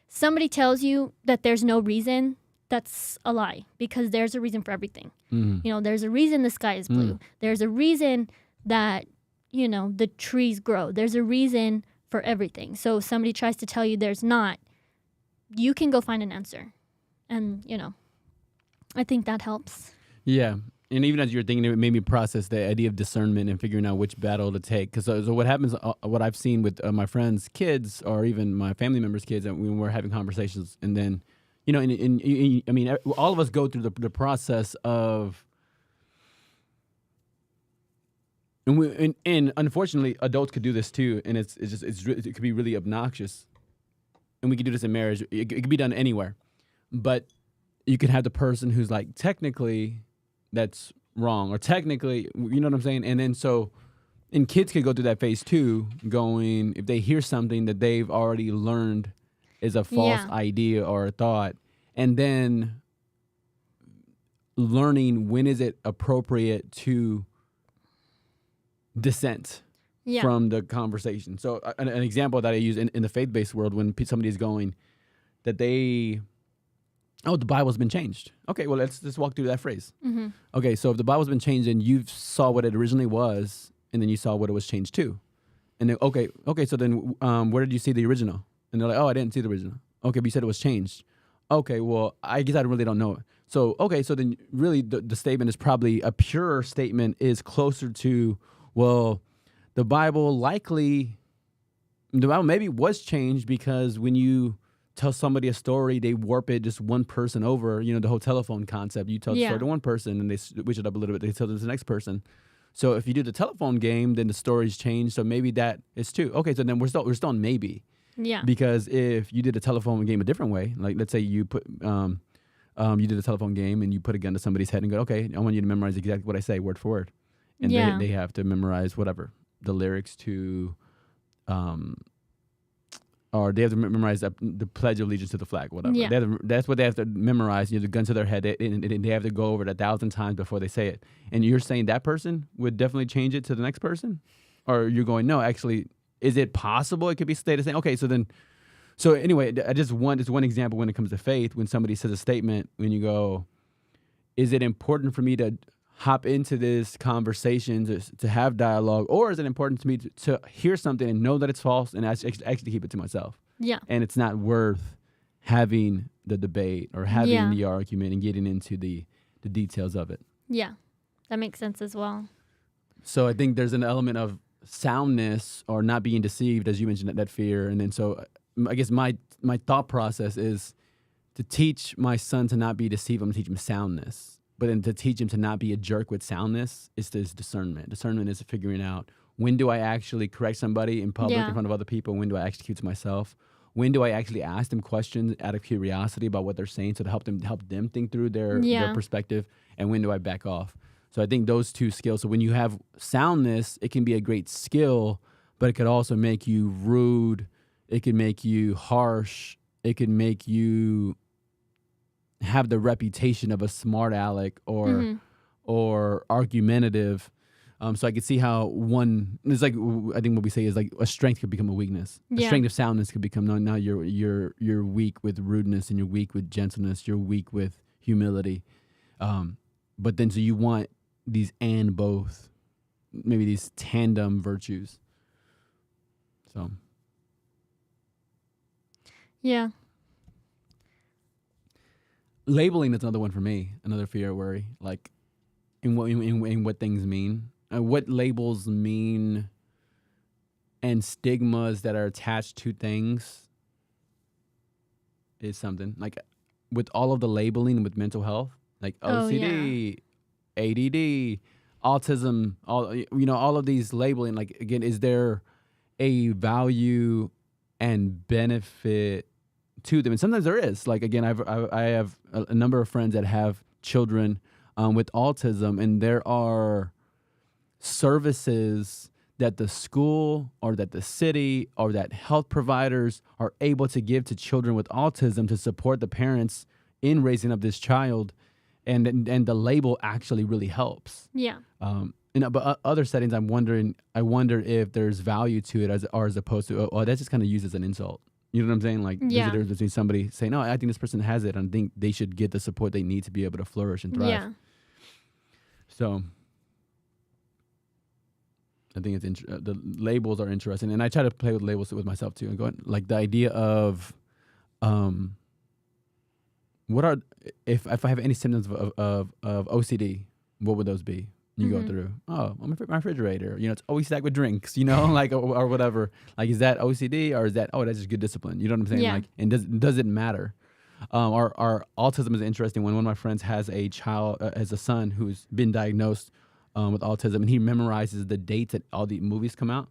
somebody tells you that there's no reason, that's a lie because there's a reason for everything. There's a reason the sky is blue. There's a reason that, the trees grow. There's a reason for everything. So if somebody tries to tell you there's not, you can go find an answer. And, I think that helps. Yeah. And even as you're thinking, it made me process the idea of discernment and figuring out which battle to take. Because so what happens, what I've seen with my friends' kids or even my family members' kids, when we're having conversations, and then, I mean, all of us go through the process of, and unfortunately, adults could do this too, and it could be really obnoxious. And we could do this in marriage. It could be done anywhere, but you could have the person who's like, technically that's wrong, or technically, you know what I'm saying? And then and kids could go through that phase too, going, if they hear something that they've already learned is a false idea or a thought, and then learning when is it appropriate to dissent from the conversation. So an example that I use in the faith-based world, when somebody is going, that the Bible's been changed. Okay, well, let's just walk through that phrase. Okay, so if the Bible's been changed and you saw what it originally was, and then you saw what it was changed to, and then, okay, so then where did you see the original? And they're like, oh, I didn't see the original. Okay, but you said it was changed. Okay, well, I guess I really don't know it. So, okay, so then really the statement is probably a purer statement is closer to, well, the Bible maybe was changed because when you tell somebody a story, they warp it just one person over, the whole telephone concept. You tell the story to one person and they switch it up a little bit, they tell it to the next person. So if you do the telephone game, then the story's changed. So maybe that is too. Okay, so then we're still on maybe. Yeah. Because if you did a telephone game a different way, like let's say you put you did a telephone game and you put a gun to somebody's head and go, okay, I want you to memorize exactly what I say, word for word. And they have to memorize whatever, the lyrics to, or they have to memorize the Pledge of Allegiance to the flag, whatever. Yeah. That's what they have to memorize. The gun to their head, and they have to go over it 1,000 times before they say it. And you're saying that person would definitely change it to the next person? Or you're going, no, actually, is it possible it could be stayed the same? Okay, so anyway, just one example when it comes to faith, when somebody says a statement, when you go, is it important for me to hop into this conversation to have dialogue, or is it important to me to hear something and know that it's false and actually keep it to myself? Yeah. And it's not worth having the debate or having the argument and getting into the details of it. Yeah. That makes sense as well. So I think there's an element of soundness or not being deceived, as you mentioned, that fear. And then so I guess my thought process is to teach my son to not be deceived. I'm going to teach him soundness. But then to teach him to not be a jerk with soundness is this discernment. Discernment is figuring out, when do I actually correct somebody in public in front of other people? When do I execute to myself? When do I actually ask them questions out of curiosity about what they're saying, so to help them think through their perspective? And when do I back off? So I think those two skills. So when you have soundness, it can be a great skill, but it could also make you rude. It could make you harsh. It could make you have the reputation of a smart aleck or argumentative. So I could see how one, it's like, I think what we say is like a strength could become a weakness. A strength of soundness could become, now you're weak with rudeness, and you're weak with gentleness, you're weak with humility. But then so you want these and both, maybe these tandem virtues. So. Yeah. Labeling is another one for me, another fear or worry, like in what things mean, what labels mean, and stigmas that are attached to things is something. Like with all of the labeling with mental health, like OCD, ADD, autism, all of these labeling, like, again, is there a value and benefit to them? And sometimes there is. Like, again, I have a number of friends that have children with autism, and there are services that the school or that the city or that health providers are able to give to children with autism to support the parents in raising up this child, and the label actually really helps. Yeah. But other settings, I wonder if there's value to it as opposed to, that's just kind of used as an insult. You know what I'm saying? Like, there's a difference between somebody saying, "No, I think this person has it, and I think they should get the support they need to be able to flourish and thrive." Yeah. So, I think the labels are interesting, and I try to play with labels with myself too. And go like the idea of, what are if I have any symptoms of OCD, what would those be? You go through, my refrigerator, it's always stacked with drinks, like, or whatever. Like, is that OCD, or is that, that's just good discipline? You know what I'm saying? Yeah. Like, and does it matter? Our autism is interesting. When one of my friends has a son who's been diagnosed with autism, and he memorizes the dates that all the movies come out.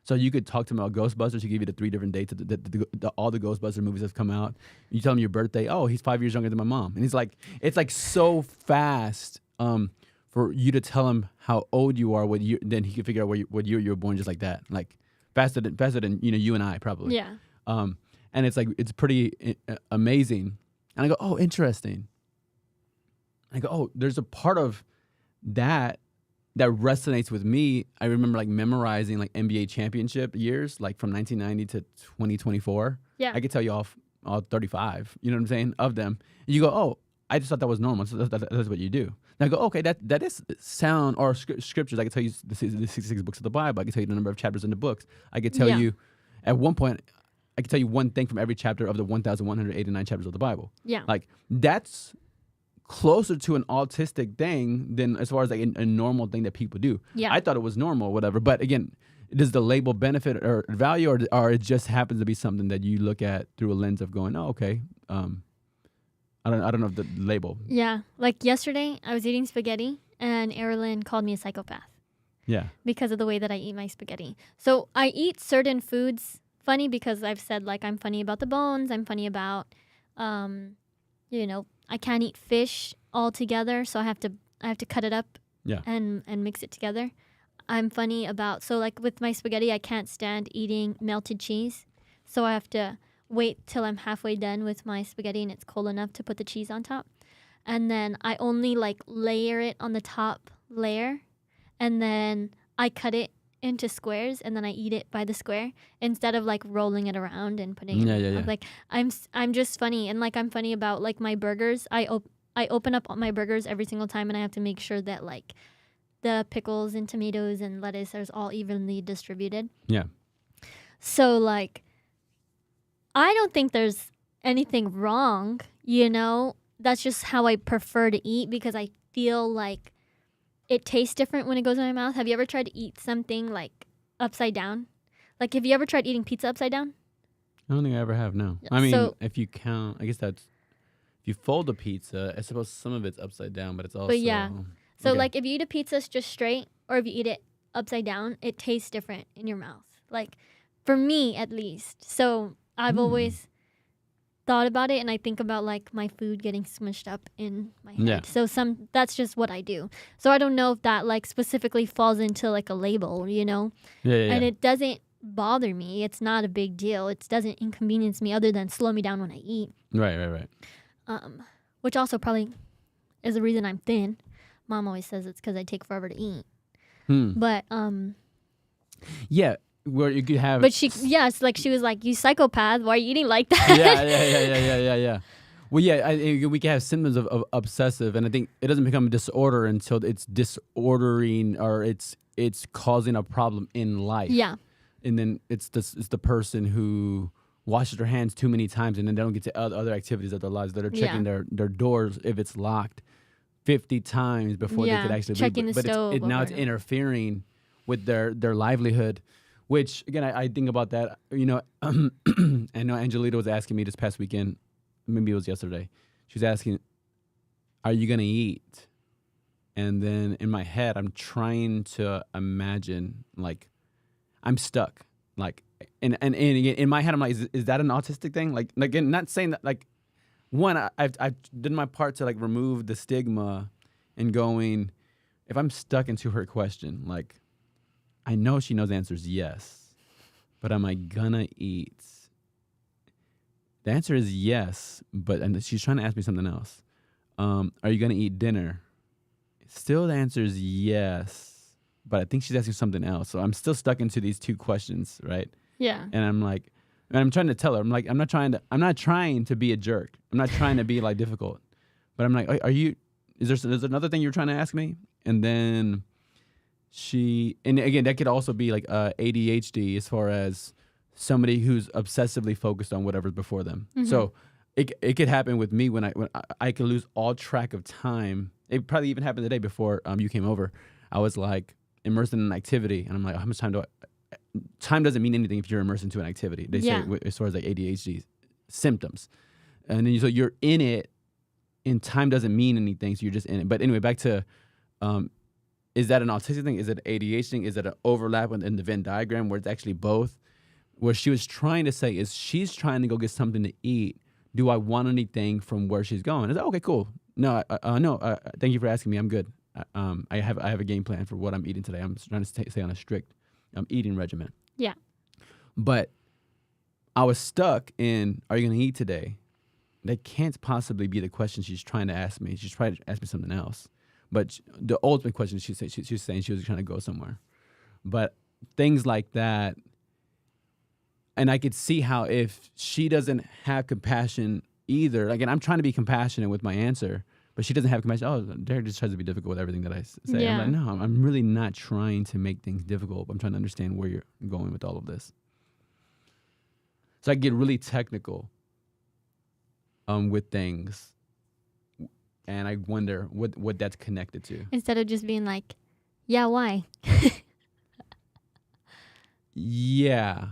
So you could talk to him about Ghostbusters. He give you the 3 different dates that all the Ghostbusters movies have come out. You tell him your birthday. Oh, he's 5 years younger than my mom. And he's like, it's like so fast. For you to tell him how old you are, then he can figure out what year you were born, just like that, like faster than you and I probably. Yeah. And it's like, it's pretty amazing. And I go, oh, interesting. I go, oh, there's a part of that resonates with me. I remember like memorizing like NBA championship years, like from 1990 to 2024. Yeah. I could tell you all 35. You know what I'm saying, of them. And you go, oh, I just thought that was normal. So that's what you do. And I go, okay, that is sound, or scriptures. I can tell you the 66 books of the Bible. I can tell you the number of chapters in the books. I could tell you, at one point, I could tell you one thing from every chapter of the 1,189 chapters of the Bible. Yeah. Like, that's closer to an autistic thing than as far as like a normal thing that people do. Yeah. I thought it was normal or whatever. But again, does the label benefit or value, or it just happens to be something that you look at through a lens of going, oh, okay, I don't know if the label. Yeah. Like yesterday, I was eating spaghetti, and Erilyn called me a psychopath. Yeah. Because of the way that I eat my spaghetti. So I eat certain foods funny because I've said, like, I'm funny about the bones. I'm funny about, I can't eat fish altogether, so I have to cut it up. Yeah. And mix it together. I'm funny about, so like with my spaghetti, I can't stand eating melted cheese, so I have to wait till I'm halfway done with my spaghetti and it's cold enough to put the cheese on top. And then I only like layer it on the top layer, and then I cut it into squares, and then I eat it by the square instead of like rolling it around and putting it. Yeah. Like I'm just funny, and like I'm funny about like my burgers. I open up my burgers every single time, and I have to make sure that like the pickles and tomatoes and lettuce are all evenly distributed. Yeah. So like, I don't think there's anything wrong, you know? That's just how I prefer to eat because I feel like it tastes different when it goes in my mouth. Have you ever tried to eat something like upside down? Like, have you ever tried eating pizza upside down? I don't think I ever have, no. Yeah, I mean, so- if you count, I guess that's, if you fold a pizza, I suppose some of it's upside down, but it's also. But yeah. So okay. like if you eat a pizza just straight or if you eat it upside down, it tastes different in your mouth. Like for me at least. So I've always thought about it and I think about like my food getting smushed up in my head. Yeah. So that's just what I do. So I don't know if that like specifically falls into like a label, you know? Yeah. And it doesn't bother me. It's not a big deal. It doesn't inconvenience me other than slow me down when I eat. Right. Which also probably is the reason I'm thin. Mom always says it's because I take forever to eat. But yeah, where you could have. but it's like she was like, "You psychopath! Why are you eating like that?" Yeah. Well, yeah, we can have symptoms of obsessive, and I think it doesn't become a disorder until it's disordering or it's causing a problem in life. Yeah. And then it's the person who washes their hands too many times and then they don't get to other activities of their lives that are checking their doors if it's locked 50 times before they could actually checking leave. the stove. Now it's interfering with their livelihood, which again I think about that. You know, I know Angelita was asking me this past weekend, maybe it was yesterday. She was asking, "Are you gonna eat?" And then in my head, I'm trying to imagine like I'm stuck, like. And in my head, I'm like, is that an autistic thing? Like again, not saying that. Like, one, I've did my part to like remove the stigma, and going, if I'm stuck into her question, like, I know she knows the answer is yes, but am I gonna eat? The answer is yes, and she's trying to ask me something else. Are you gonna eat dinner? Still, the answer is yes, but I think she's asking something else. So I'm still stuck into these two questions, right? Yeah. And I'm like, and I'm trying to tell her, I'm like, I'm not trying to be a jerk. I'm not trying to be like difficult, but I'm like, is there another thing you're trying to ask me? And then and again, that could also be like ADHD as far as somebody who's obsessively focused on whatever's before them. Mm-hmm. So it could happen with me when I could lose all track of time. It probably even happened the day before you came over. I was like immersed in an activity and I'm like, how much time time doesn't mean anything if you're immersed into an activity. They say as far as like ADHD symptoms. And then so you're in it and time doesn't mean anything. So you're just in it. But anyway, back to, is that an autistic thing? Is it an ADHD thing? Is it an overlap in the Venn diagram where it's actually both? What she was trying to say is she's trying to go get something to eat. Do I want anything from where she's going? I said, okay, cool. No, thank you for asking me. I'm good. I have a game plan for what I'm eating today. I'm trying to stay on a strict eating regimen. Yeah. But I was stuck in, are you going to eat today? That can't possibly be the question she's trying to ask me. She's trying to ask me something else. But the ultimate question she's saying she was trying to go somewhere. But things like that, and I could see how if she doesn't have compassion either, again, I'm trying to be compassionate with my answer, but she doesn't have compassion. Oh, Derek just tries to be difficult with everything that I say. Yeah. I'm like, no, I'm really not trying to make things difficult. I'm trying to understand where you're going with all of this. So I get really technical with things, and I wonder what that's connected to. Instead of just being like, yeah, why? Yeah.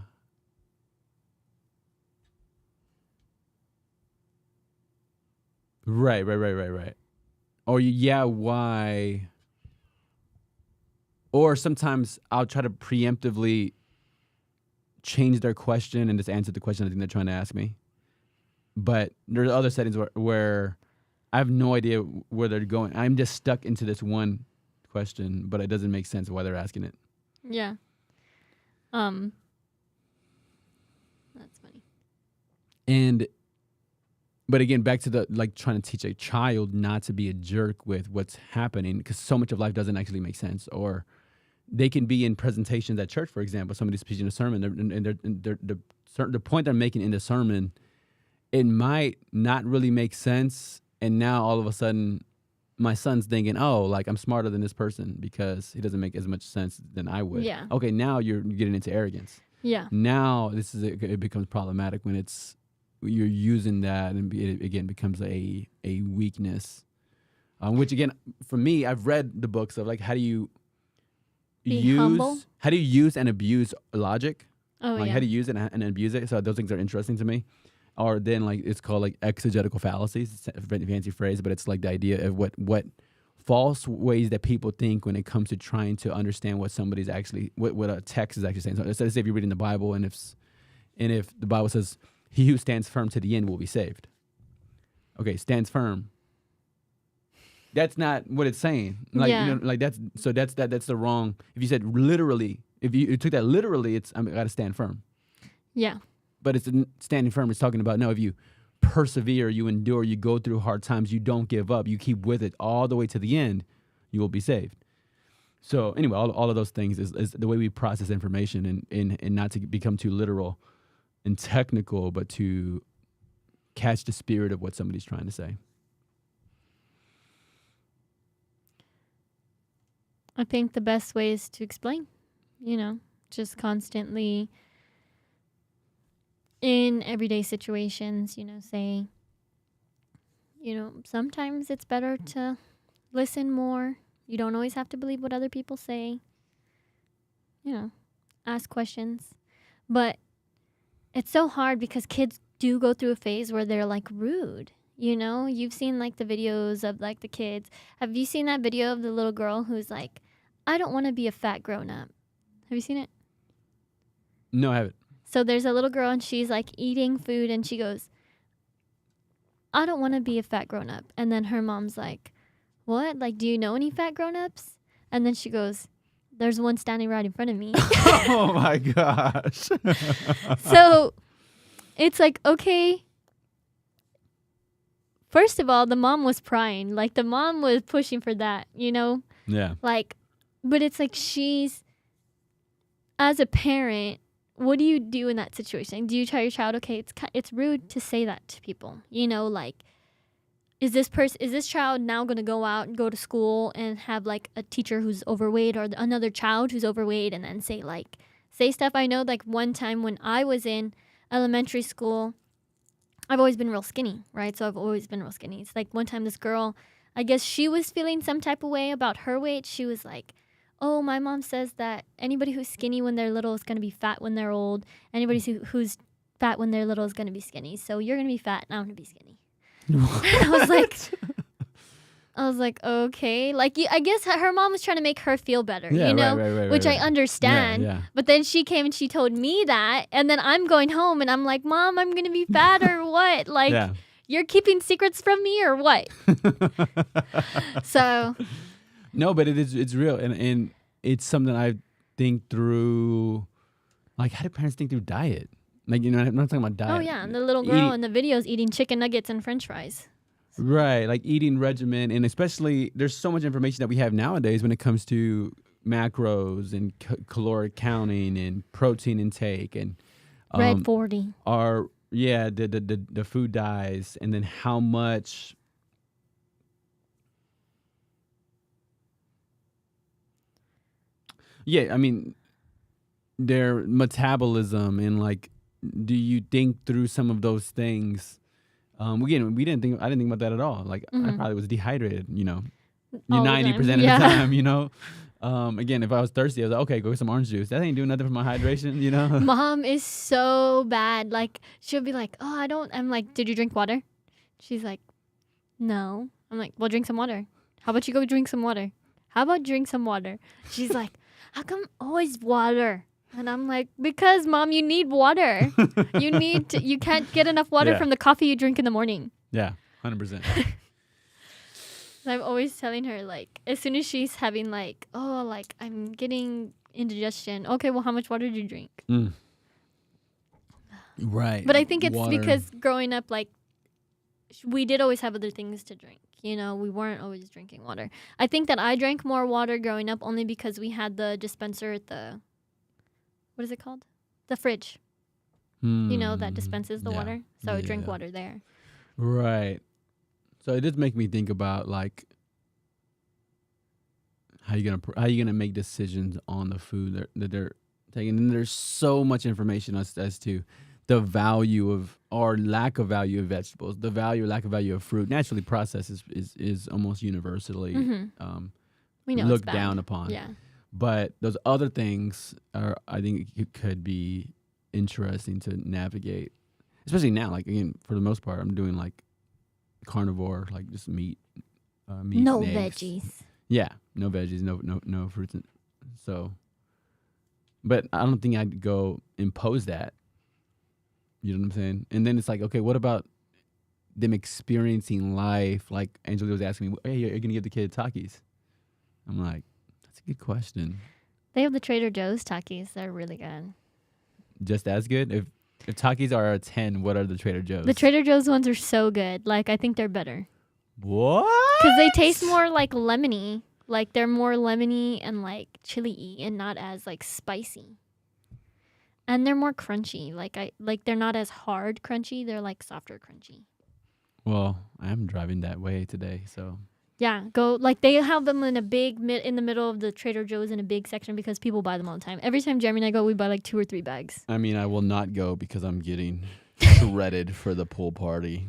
Right. Or yeah, why? Or sometimes I'll try to preemptively change their question and just answer the question I think they're trying to ask me. But there's other settings where I have no idea where they're going. I'm just stuck into this one question, but it doesn't make sense why they're asking it. Yeah. That's funny. But again, back to the like trying to teach a child not to be a jerk with what's happening, because so much of life doesn't actually make sense. Or they can be in presentations at church, for example. Somebody's preaching a sermon, and the point they're making in the sermon, it might not really make sense And now all of a sudden, my son's thinking, oh, like I'm smarter than this person because he doesn't make as much sense than I would. Yeah. Okay, now you're getting into arrogance. Yeah. Now it becomes problematic when you're using that, and it again becomes a weakness. Which again, for me, I've read the books of like how do you use and abuse logic. Oh, like yeah. how to use it and abuse it. So those things are interesting to me. Or then like it's called like exegetical fallacies. It's a fancy phrase, but it's like the idea of what false ways that people think when it comes to trying to understand what somebody's actually what a text is actually saying. So let's say if you're reading the Bible and if the Bible says he who stands firm to the end will be saved. Okay, stands firm. That's not what it's saying. Like Yeah. like that's the wrong. If you said literally, if you took that literally, it's I got to stand firm. Yeah. But it's standing firm. It's talking about, no, if you persevere, you endure, you go through hard times, you don't give up, you keep with it all the way to the end, you will be saved. So anyway, all of those things is the way we process information and not to become too literal and technical, but to catch the spirit of what somebody's trying to say. I think the best way is to explain, just constantly in everyday situations, say, sometimes it's better to listen more. You don't always have to believe what other people say. Ask questions. But it's so hard because kids do go through a phase where they're like rude. You've seen like the videos of like the kids. Have you seen that video of the little girl who's like, I don't want to be a fat grown up? Have you seen it? No, I haven't. So there's a little girl and she's like eating food and she goes, I don't want to be a fat grown up. And then her mom's like, what? Like, do you know any fat grown ups? And then she goes, there's one standing right in front of me. Oh my gosh. So it's like, okay. First of all, the mom was prying. Like the mom was pushing for that, Yeah. Like, but it's like as a parent, what do you do in that situation? Do you tell your child, okay, it's rude to say that to people, like, is this child now going to go out and go to school and have like a teacher who's overweight or another child who's overweight and then say stuff? I know like one time when I was in elementary school, I've always been real skinny, right? So I've always been real skinny. It's like one time this girl, I guess she was feeling some type of way about her weight. She was like, oh, my mom says that anybody who's skinny when they're little is going to be fat when they're old. Anybody who's fat when they're little is going to be skinny. So you're going to be fat and I'm going to be skinny. I was like, okay. Like, I guess her mom was trying to make her feel better, Right, which I understand. Yeah. But then she came and she told me that. And then I'm going home and I'm like, Mom, I'm going to be fat or what? Like, you're keeping secrets from me or what? So... No, but it's real, and it's something I think through. Like, how do parents think through diet? Like, I'm not talking about diet. Oh yeah, and the little girl in the videos eating chicken nuggets and French fries. Right, like eating regimen, and especially there's so much information that we have nowadays when it comes to macros and caloric counting and protein intake and Red 40. The food dyes, and then how much. Yeah, I mean, their metabolism and like, do you think through some of those things? Again, I didn't think about that at all. Like, I probably was dehydrated, 90% of the time, Again, if I was thirsty, I was like, okay, go get some orange juice. That ain't doing nothing for my hydration, Mom is so bad. Like, she'll be like, oh, I'm like, did you drink water? She's like, no. I'm like, well, drink some water. How about you go drink some water? How about drink some water? She's like, how come always water? And I'm like, because Mom, you need water. You can't get enough water from the coffee you drink in the morning. Yeah, 100%. I'm always telling her, like, as soon as she's having like, oh, like I'm getting indigestion. Okay, well, how much water do you drink? Right. But I think it's because growing up, like, we did always have other things to drink. We weren't always drinking water. I think that I drank more water growing up only because we had the dispenser at what is it called? The fridge. That dispenses the water. So I would drink water there. Right. So it does make me think about like how you gonna make decisions on the food that they're taking. And there's so much information as to the value of or lack of value of vegetables, the value or lack of value of fruit. Naturally, processed is almost universally We know looked it's bad. down upon. Yeah. But those other things are, I think, it could be interesting to navigate, especially now. Like again, for the most part, I'm doing like carnivore, like just meat, No and eggs. veggies. Yeah, no veggies, no fruits. So, but I don't think I'd go impose that. You know what I'm saying? And then it's like, okay, what about them experiencing life? Like Angela was asking me, hey, are you gonna give the kid Takis? I'm like, that's a good question. They have the Trader Joe's Takis. They're really good. Just as good? If Takis are a 10, what are the Trader Joe's? The Trader Joe's ones are so good. Like, I think they're better. What? Because they taste more like lemony. Like, they're more lemony and, like, chili-y and not as, like, spicy. And they're more crunchy. Like they're not as hard crunchy. They're, like, softer crunchy. Well, I'm driving that way today, so. Yeah, go. Like, they have them in a big, in the middle of the Trader Joe's in a big section because people buy them all the time. Every time Jeremy and I go, we buy, like, 2 or 3 bags. I mean, I will not go because I'm getting shredded for the pool party.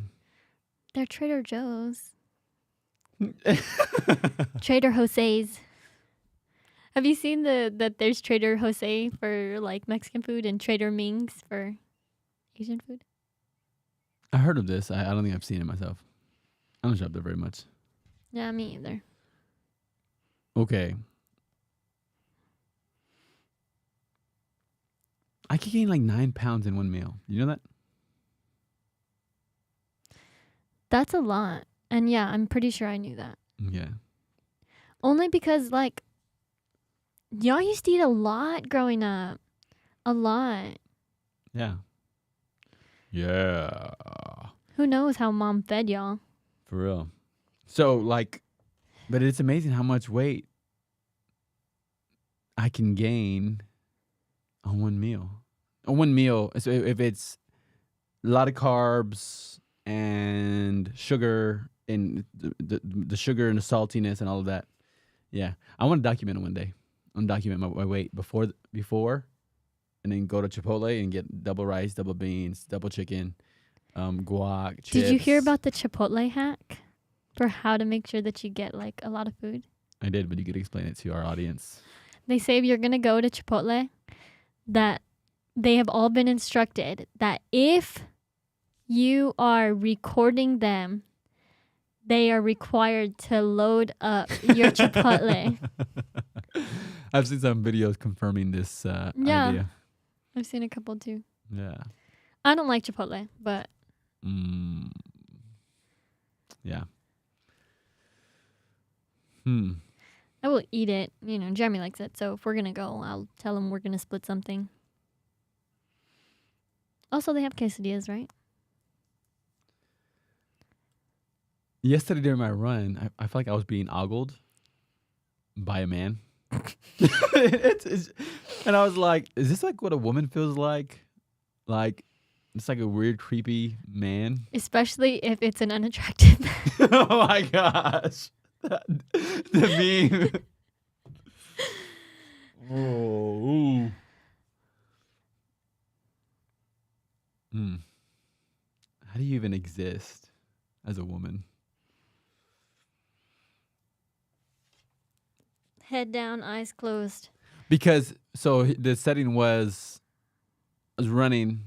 They're Trader Joe's. Trader Jose's. Have you seen that there's Trader Jose for like Mexican food and Trader Ming's for Asian food? I heard of this. I don't think I've seen it myself. I don't shop there very much. Yeah, me either. Okay. I could gain like 9 pounds in one meal. You know that? That's a lot. And yeah, I'm pretty sure I knew that. Yeah. Only because, like, y'all used to eat a lot growing up. A lot. Yeah. Yeah. Who knows how mom fed y'all? For real. So, like, but it's amazing how much weight I can gain on one meal. On one meal, so if it's a lot of carbs and sugar and the sugar and the saltiness and all of that. Yeah. I want to document it one day. I want to document my weight before and then go to Chipotle and get double rice, double beans, double chicken, guac, chips. Did you hear about the Chipotle hack for how to make sure that you get, like, a lot of food? I did, but you could explain it to our audience. They say if you're going to go to Chipotle, that they have all been instructed that if you are recording them, they are required to load up your Chipotle. I've seen some videos confirming this idea. I've seen a couple too. Yeah. I don't like Chipotle, but yeah. I will eat it. You know, Jeremy likes it, so if we're gonna go, I'll tell him we're gonna split something. Also, they have quesadillas, right? Yesterday during my run, I felt like I was being ogled by a man. And I was like, is this like what a woman feels like? Like, it's like a weird, creepy man. Especially if it's an unattractive man. Oh my gosh. The meme. Oh. How do you even exist as a woman? Head down, eyes closed. Because so the setting was, I was running.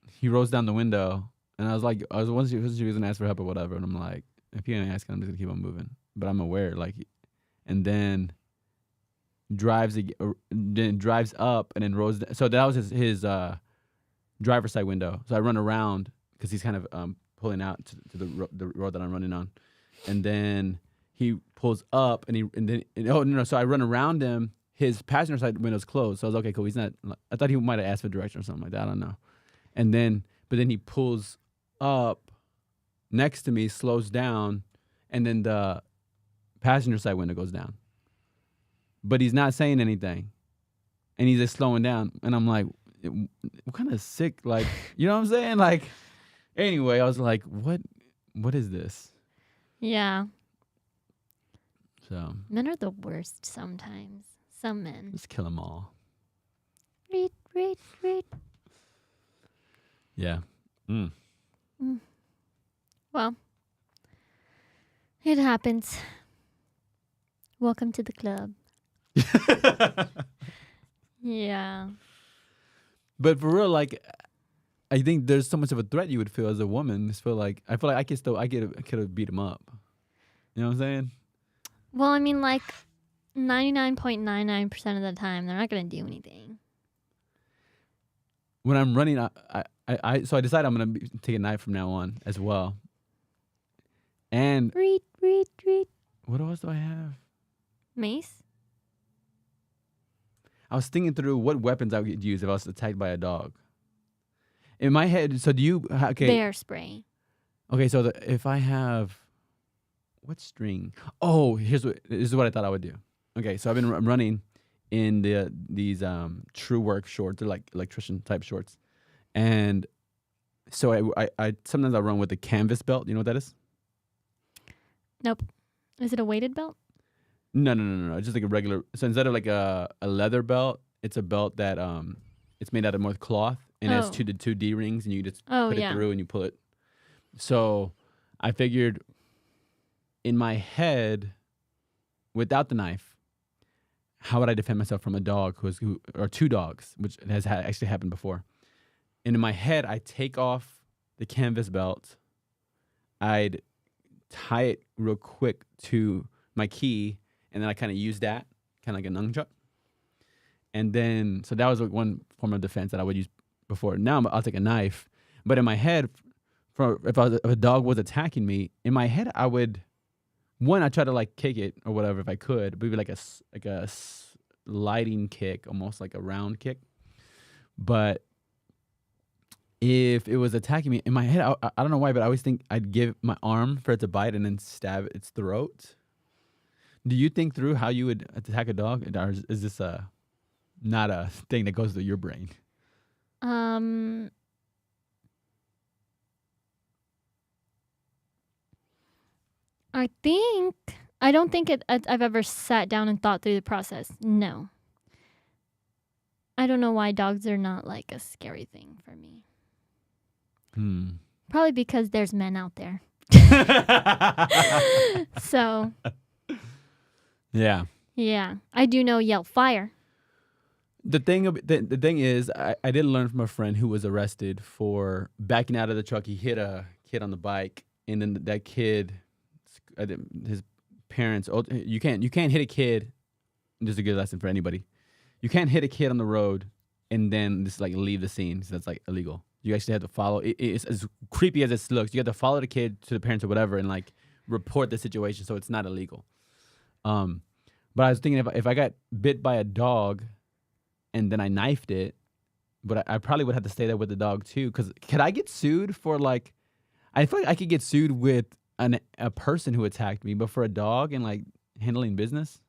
He rolls down the window, and I was like, once she was gonna ask for help or whatever, and I'm like, if he ain't asking, I'm just gonna keep on moving. But I'm aware, like, and then drives up and then rolls. So that was his driver's side window. So I run around because he's kind of pulling out to the road that I'm running on, and then he pulls up so I run around him. His passenger side window's closed, so I was okay, cool. He's not. I thought he might have asked for direction or something like that. I don't know. But then he pulls up next to me, slows down, and then the passenger side window goes down. But he's not saying anything, and he's just slowing down. And I'm like, what kind of sick, like, you know what I'm saying? Like, anyway, I was like, what what is this? Yeah. So Men are the worst sometimes. Some men. let's kill them all. Read. Yeah. Mm. Well, it happens. Welcome to the club. Yeah. But for real, like, I think there's so much of a threat you would feel as a woman. I feel like I could have beat him up. You know what I'm saying? Well, I mean, like 99.99% of the time, they're not gonna do anything. When I'm running, so I decided I'm gonna take a knife from now on as well. And Read. what else do I have? Mace. I was thinking through what weapons I would use if I was attacked by a dog. In my head, so do you? Okay, Bear spray. okay. So if I have, what string? Oh, this is what I thought I would do. Okay, so I've been running in these True Work shorts. They're like electrician type shorts, and so I sometimes I run with a canvas belt. You know what that is? Nope. Is it a weighted belt? No. It's just like a regular. So instead of like a leather belt, it's a belt that it's made out of more cloth and has two D rings, and you just put it through and you pull it. So I figured in my head, without the knife, how would I defend myself from a dog or two dogs, which has actually happened before. And in my head, I take off the canvas belt. I'd tie it real quick to my key, and then I kind of use that, kind of like a nunchuck. And then, so that was like one form of defense that I would use before. Now I'll take a knife. But in my head, if a dog was attacking me, in my head, I try to like kick it or whatever if I could, but maybe like a sliding kick, almost like a round kick. But if it was attacking me, in my head, I don't know why, but I always think I'd give my arm for it to bite and then stab its throat. Do you think through how you would attack a dog, or is this not a thing that goes through your brain? I don't think I've ever sat down and thought through the process. No. I don't know why dogs are not like a scary thing for me. Probably because there's men out there. So. Yeah. Yeah. I do know yell fire. The thing is, I did learn from a friend who was arrested for backing out of the truck. He hit a kid on the bike, and then that kid, his parents. You can't hit a kid. This is a good lesson for anybody. You can't hit a kid on the road and then just like leave the scene. So that's like illegal. You actually have to follow. It's as creepy as it looks. You have to follow the kid to the parents or whatever, and like report the situation so it's not illegal. But I was thinking if I got bit by a dog, and then I knifed it, but I probably would have to stay there with the dog too. Because could I get sued for like? I feel like I could get sued with a person who attacked me, but for a dog and like handling business.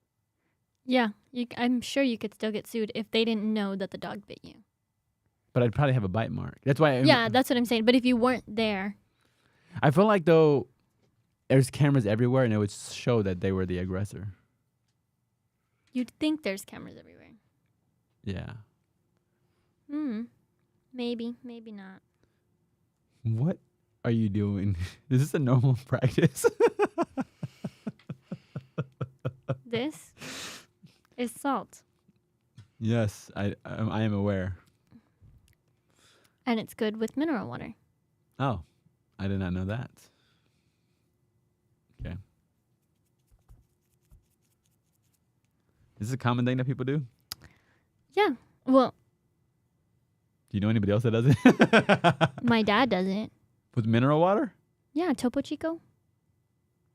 Yeah, I'm sure you could still get sued if they didn't know that the dog bit you. But I'd probably have a bite mark. That's why. Yeah, that's what I'm saying. But if you weren't there, I feel like though, there's cameras everywhere, and it would show that they were the aggressor. You'd think there's cameras everywhere. Yeah. Maybe not. What are you doing? Is this a normal practice? This is salt. Yes, I am aware. And it's good with mineral water. Oh, I did not know that. Okay. Is this a common thing that people do? Yeah. Well, do you know anybody else that does it? My dad does it. With mineral water? Yeah, Topo Chico.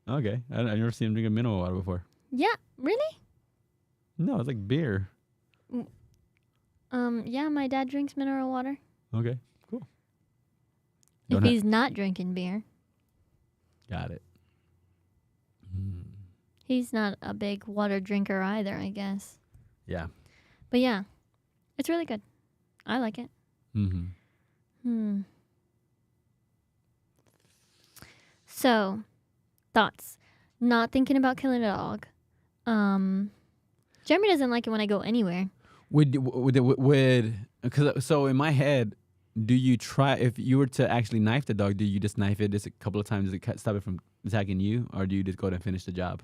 Okay. I've never seen him drinking mineral water before. Yeah, really? No, it's like beer. Yeah, my dad drinks mineral water. Okay, cool. If he's not drinking beer. Got it. He's not a big water drinker either, I guess. Yeah. But yeah, it's really good. I like it. So, thoughts. Not thinking about killing a dog. Jeremy doesn't like it when I go anywhere. Because so in my head, do you try, if you were to actually knife the dog, do you just knife it just a couple of times to stop it from attacking you, or do you just go and finish the job?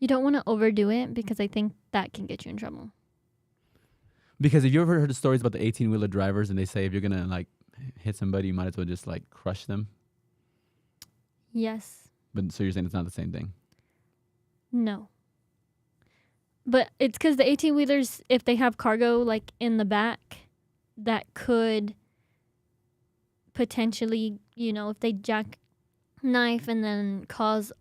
You don't want to overdo it because I think that can get you in trouble. Because if you ever heard the stories about the 18-wheeler drivers and they say if you're gonna like hit somebody, you might as well just like crush them. Yes. But so you're saying it's not the same thing? No. But it's because the 18-wheelers, if they have cargo like in the back, that could potentially, if they jackknife and then cause,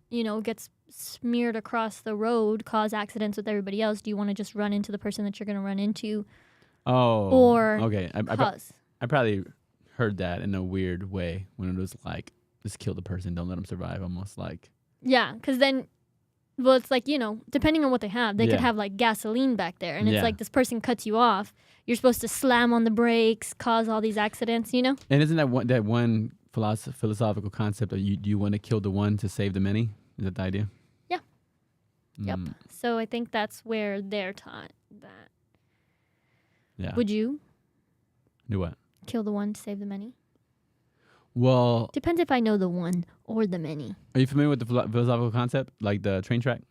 gets smeared across the road, cause accidents with everybody else. Do you want to just run into the person that you're going to run into? Oh. Or okay. cause? I probably heard that in a weird way when it was like, just kill the person, don't let them survive, almost like. Yeah, because then, well, it's like, depending on what they have, they could have like gasoline back there. And it's like this person cuts you off. You're supposed to slam on the brakes, cause all these accidents, And isn't that one philosophical concept of do you want to kill the one to save the many? Is that the idea? Yeah. Yep. So I think that's where they're taught that. Yeah. Would you? Do what? Kill the one to save the many? Well, depends if I know the one or the many. Are you familiar with the philosophical concept, like the train track?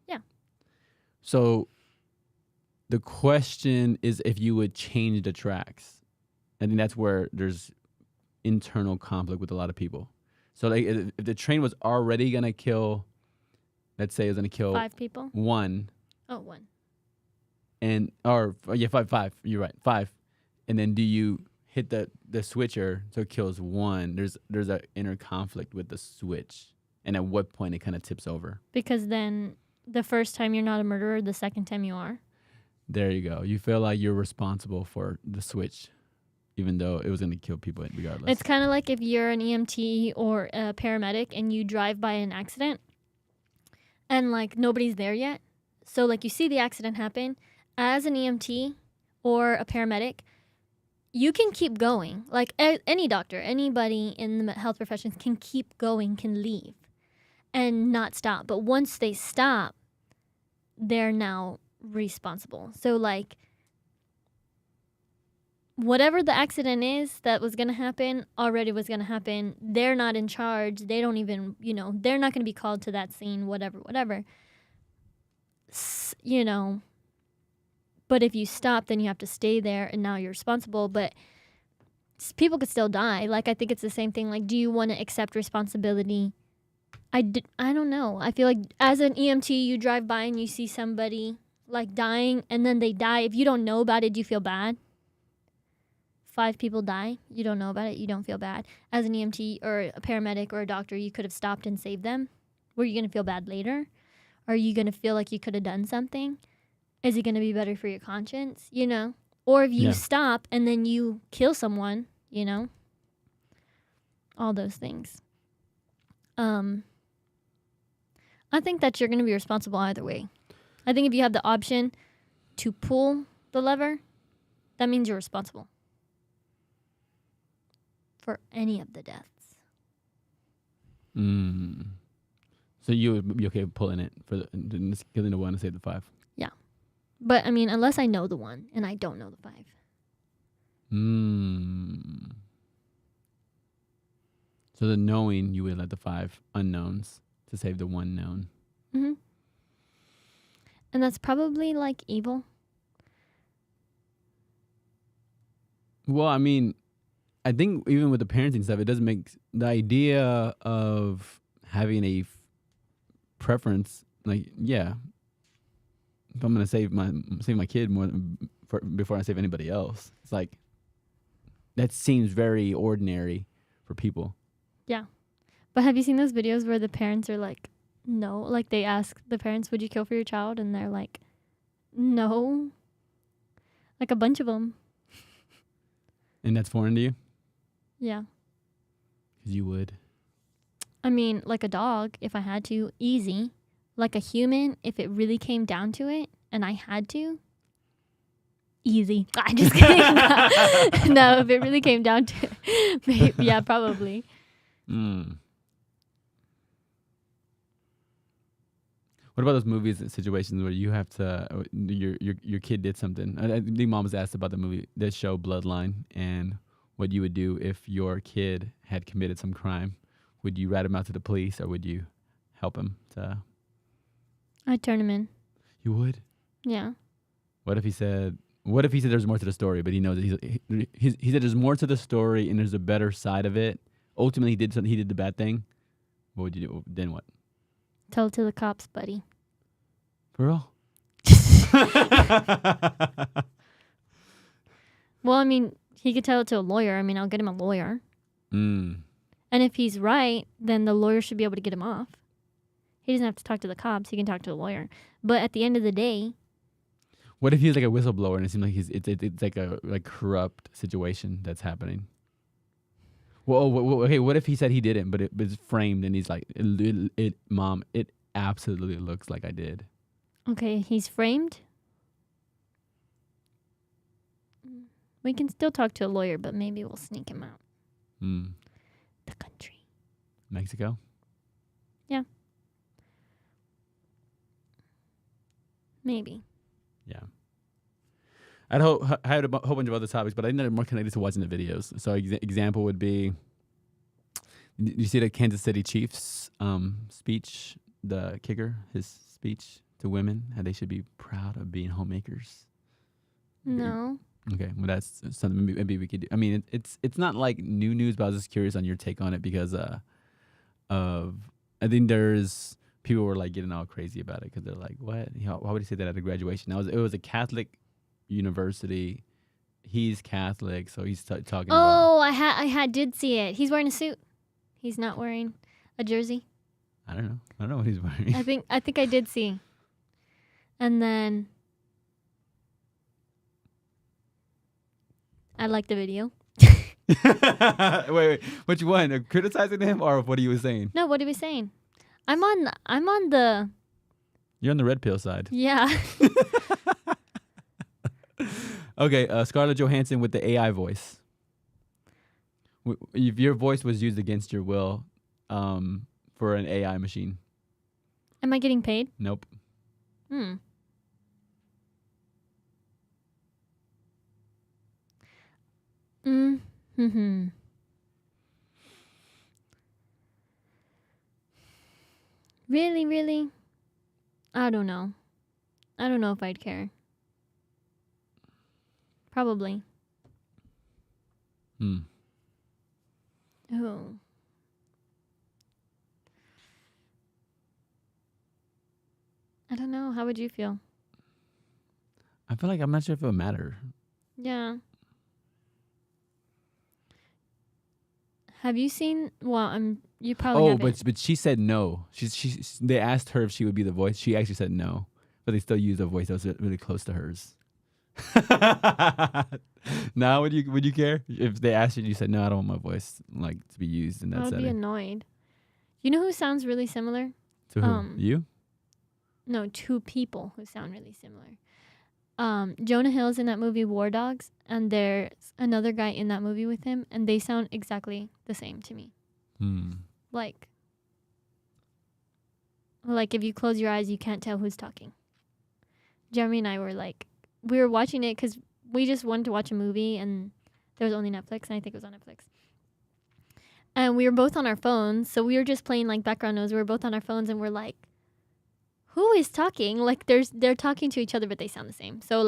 Yeah. So the question is if you would change the tracks. I think that's where there's internal conflict with a lot of people. So like if the train was already going to kill, let's say it was going to kill 5 people? One. Oh, 1. Five. You're right. 5. And then do you hit the switcher so it kills 1? There's an inner conflict with the switch, and at what point it kind of tips over. Because then the first time you're not a murderer, the second time you are. There you go. You feel like you're responsible for the switch, even though it was going to kill people regardless. It's kind of like if you're an EMT or a paramedic and you drive by an accident and like nobody's there yet. So like you see the accident happen as an EMT or a paramedic, you can keep going. Like any doctor, anybody in the health professions can keep going, can leave and not stop. But once they stop, they're now responsible. So like whatever the accident is that was going to happen already was going to happen. They're not in charge. They don't even, they're not going to be called to that scene, whatever. But if you stop, then you have to stay there, and now you're responsible. But people could still die. Like, I think it's the same thing. Like, do you want to accept responsibility? I don't know. I feel like as an EMT, you drive by and you see somebody, like, dying, and then they die. If you don't know about it, do you feel bad? 5 people die. You don't know about it. You don't feel bad. As an EMT or a paramedic or a doctor, you could have stopped and saved them. Were you going to feel bad later? Are you going to feel like you could have done something? Is it going to be better for your conscience, Or if you stop and then you kill someone, All those things. I think that you're going to be responsible either way. I think if you have the option to pull the lever, that means you're responsible for any of the deaths. So you would be okay with pulling it for killing the one to save the 5? Yeah. But, I mean, unless I know the one, and I don't know the 5. So the knowing, you would let the 5 unknowns to save the 1 known. Mm-hmm. And that's probably, like, evil. Well, I mean, I think even with the parenting stuff, it doesn't make the idea of having a preference, like, yeah, if I'm gonna save my kid before I save anybody else, it's like that seems very ordinary for people. Yeah, but have you seen those videos where the parents are like, no, like they ask the parents, would you kill for your child, and they're like, no, like a bunch of them. And that's foreign to you? Yeah. Because you would. I mean, like a dog, if I had to, easy. Like a human, if it really came down to it and I had to, easy. I'm just kidding. No, if it really came down to it, maybe, yeah, probably. What about those movies and situations where you have to your kid did something? I think mom was asked about the show Bloodline, and what you would do if your kid had committed some crime. Would you rat him out to the police, or would you help him to? I'd turn him in. You would. Yeah. What if he said? What if he said there's more to the story, but he knows that he said there's more to the story and there's a better side of it. Ultimately, he did something. He did the bad thing. What would you do? Then what? Tell it to the cops, buddy. For real? Well, I mean, he could tell it to a lawyer. I mean, I'll get him a lawyer. Mm. And if he's right, then the lawyer should be able to get him off. He doesn't have to talk to the cops. He can talk to a lawyer. But at the end of the day, What if he's like a whistleblower and it seems like it's like a corrupt situation that's happening? Well, okay. What if he said he didn't, but it's framed and he's like, Mom, it absolutely looks like I did. okay, he's framed. We can still talk to a lawyer, but maybe we'll sneak him out. Mm. The country. Mexico? Yeah. Maybe. Yeah. I had a whole bunch of other topics, but I think they're more connected to watching the videos. So example would be, you see the Kansas City Chiefs speech, the kicker, his speech to women, how they should be proud of being homemakers. No. Okay, well that's something maybe we could do. I mean, it's not like new news, but I was just curious on your take on it because of I think there's people were like getting all crazy about it because they're like, what? Why would he say that at a graduation? It was a Catholic university. He's Catholic, so he's talking about. Oh, I did see it. He's wearing a suit. He's not wearing a jersey. I don't know what he's wearing. I think I did see. And then I liked the video. wait, which one? Criticizing him or what he was saying? No, what are we saying? I'm on the You're on the red pill side. yeah. Okay, Scarlett Johansson with the AI voice. If your voice was used against your will, for an AI machine. Am I getting paid? Nope. Mm-hmm. Really, really? I don't know. I don't know if I'd care. Probably. Oh. I don't know. How would you feel? I feel like I'm not sure if it would matter. Yeah. Have you seen? Well, you probably. Oh, haven't. but she said no. They asked her if she would be the voice. She actually said no, but they still used a voice that was really close to hers. Now, would you care if they asked you? You said no. I don't want my voice to be used in that I would setting. be annoyed. You know who sounds really similar? To who? You? No, two people who sound really similar. Jonah Hill's in that movie War Dogs, and there's another guy in that movie with him, and they sound exactly the same to me. Like if you close your eyes, you can't tell who's talking. Jeremy and I we were watching it because we just wanted to watch a movie, and there was only Netflix, and I think it was on Netflix. And we were both on our phones, so we were just playing background noise. We were both on our phones, and we're like, who is talking? They're talking to each other, but they sound the same. So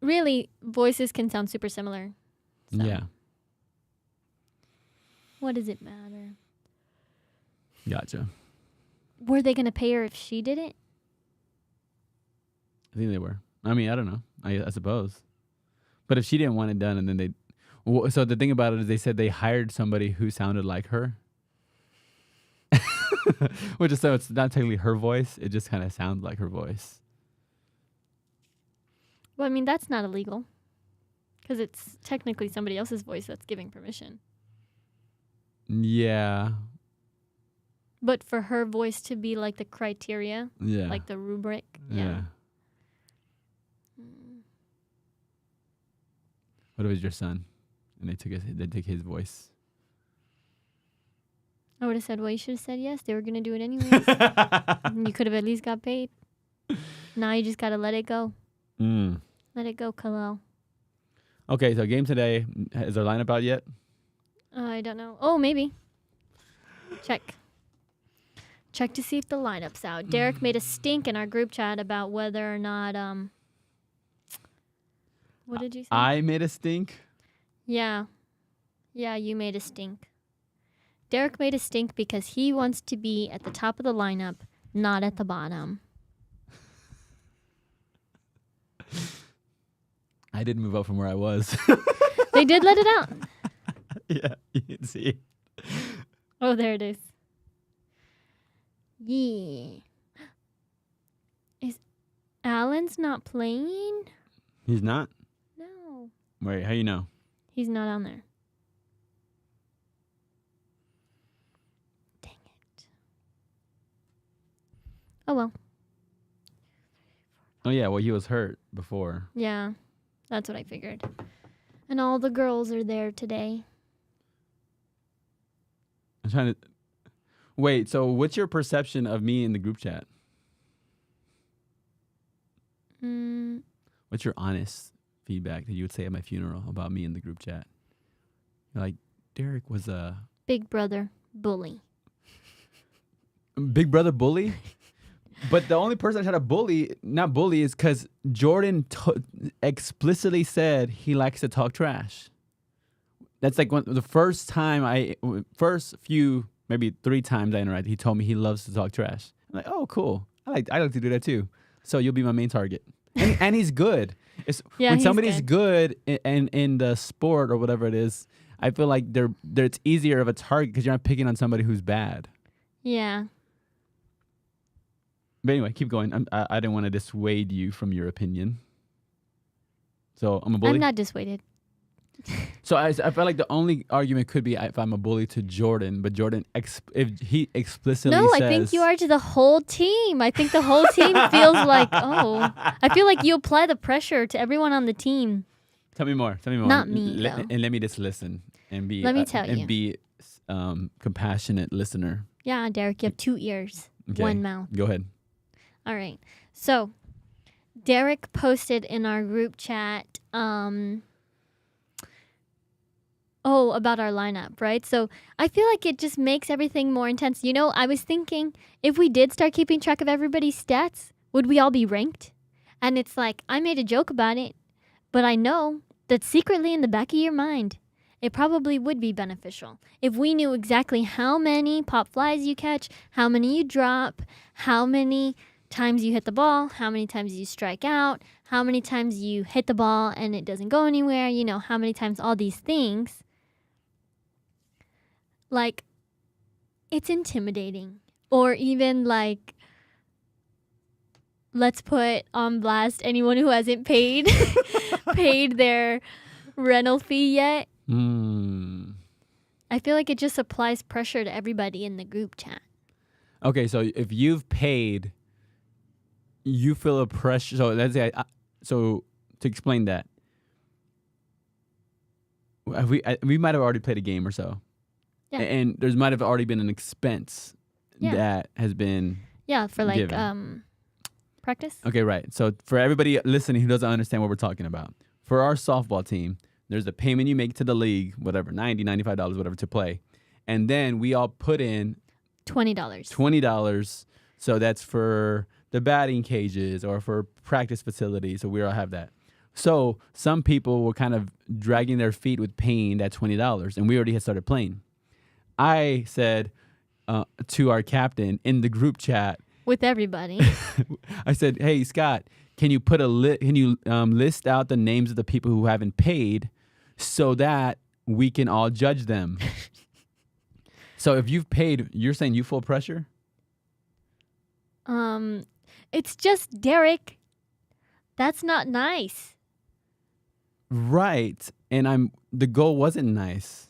really, voices can sound super similar. So. Yeah. What does it matter? Gotcha. Were they gonna pay her if she did it? I think they were. I mean, I don't know. I suppose. But if she didn't want it done, and then so the thing about it is they said they hired somebody who sounded like her. Which is, so it's not technically her voice. It just kind of sounds like her voice. Well, I mean, that's not illegal. Because it's technically somebody else's voice that's giving permission. Yeah. But for her voice to be the criteria, Yeah. the rubric. Yeah. What if it was your son and they took his voice? I would have said, well, you should have said yes. They were going to do it anyways. You could have at least got paid. Now you just got to let it go. Let it go, Khalil. Okay, so game today. Is our lineup out yet? I don't know. Oh, maybe. Check. Check to see if the lineup's out. Derek made a stink in our group chat about whether or not, what did you say? I made a stink? Yeah. Yeah, you made a stink. Derek made a stink because he wants to be at the top of the lineup, not at the bottom. I didn't move up from where I was. They did let it out. Yeah, you can see. Oh, there it is. Yeah. Is Alan's not playing? He's not? No. Wait, how you know? He's not on there. Dang it. Oh, well. Oh, yeah, well, he was hurt before. Yeah, that's what I figured. And all the girls are there today. I'm trying to... Wait, so what's your perception of me in the group chat? What's your honest feedback that you would say at my funeral about me in the group chat? You're like, Derek was a... Big brother bully. Big brother bully? But the only person I try to not bully, is because Jordan explicitly said he likes to talk trash. That's like the first few, maybe 3 times I interacted, he told me he loves to talk trash. I'm like, oh, cool. I like to do that too. So you'll be my main target. And he's good. When somebody's good in the sport or whatever it is, I feel like it's easier of a target because you're not picking on somebody who's bad. Yeah. But anyway, keep going. I didn't want to dissuade you from your opinion. So I'm a bully? I'm not dissuaded. So I felt like the only argument could be if I'm a bully to Jordan, but Jordan, if he explicitly says... No, I think you are to the whole team. I think the whole team feels like, oh. I feel like you apply the pressure to everyone on the team. Tell me more. Not me, though. And let me just listen and be... Let me tell you. And be compassionate listener. Yeah, Derek, you have 2 ears, Okay. 1 mouth. Go ahead. All right. So, Derek posted in our group chat, about our lineup, right? So I feel like it just makes everything more intense. You know, I was thinking if we did start keeping track of everybody's stats, would we all be ranked? And it's like, I made a joke about it, but I know that secretly in the back of your mind, it probably would be beneficial if we knew exactly how many pop flies you catch, how many you drop, how many times you hit the ball, how many times you strike out, how many times you hit the ball and it doesn't go anywhere, you know, how many times all these things. Like, it's intimidating. Or even like, let's put on blast anyone who hasn't paid their rental fee yet. I feel like it just applies pressure to everybody in the group chat. Okay, so if you've paid, you feel a pressure. So let's say, so to explain that, we might have already played a game or so. Yeah. And there might have already been an expense that has been for like given. Practice. Okay, right. So for everybody listening who doesn't understand what we're talking about, for our softball team, there's a payment you make to the league, whatever, $90, $95, whatever, to play. And then we all put in $20. So that's for the batting cages or for practice facilities. So we all have that. So some people were kind of dragging their feet with paying that $20, and we already had started playing. I said to our captain in the group chat with everybody, I said, "Hey Scott, can you put list out the names of the people who haven't paid, so that we can all judge them?" So if you've paid, you're saying you feel pressure? It's just Derek. That's not nice. Right, and the goal wasn't nice.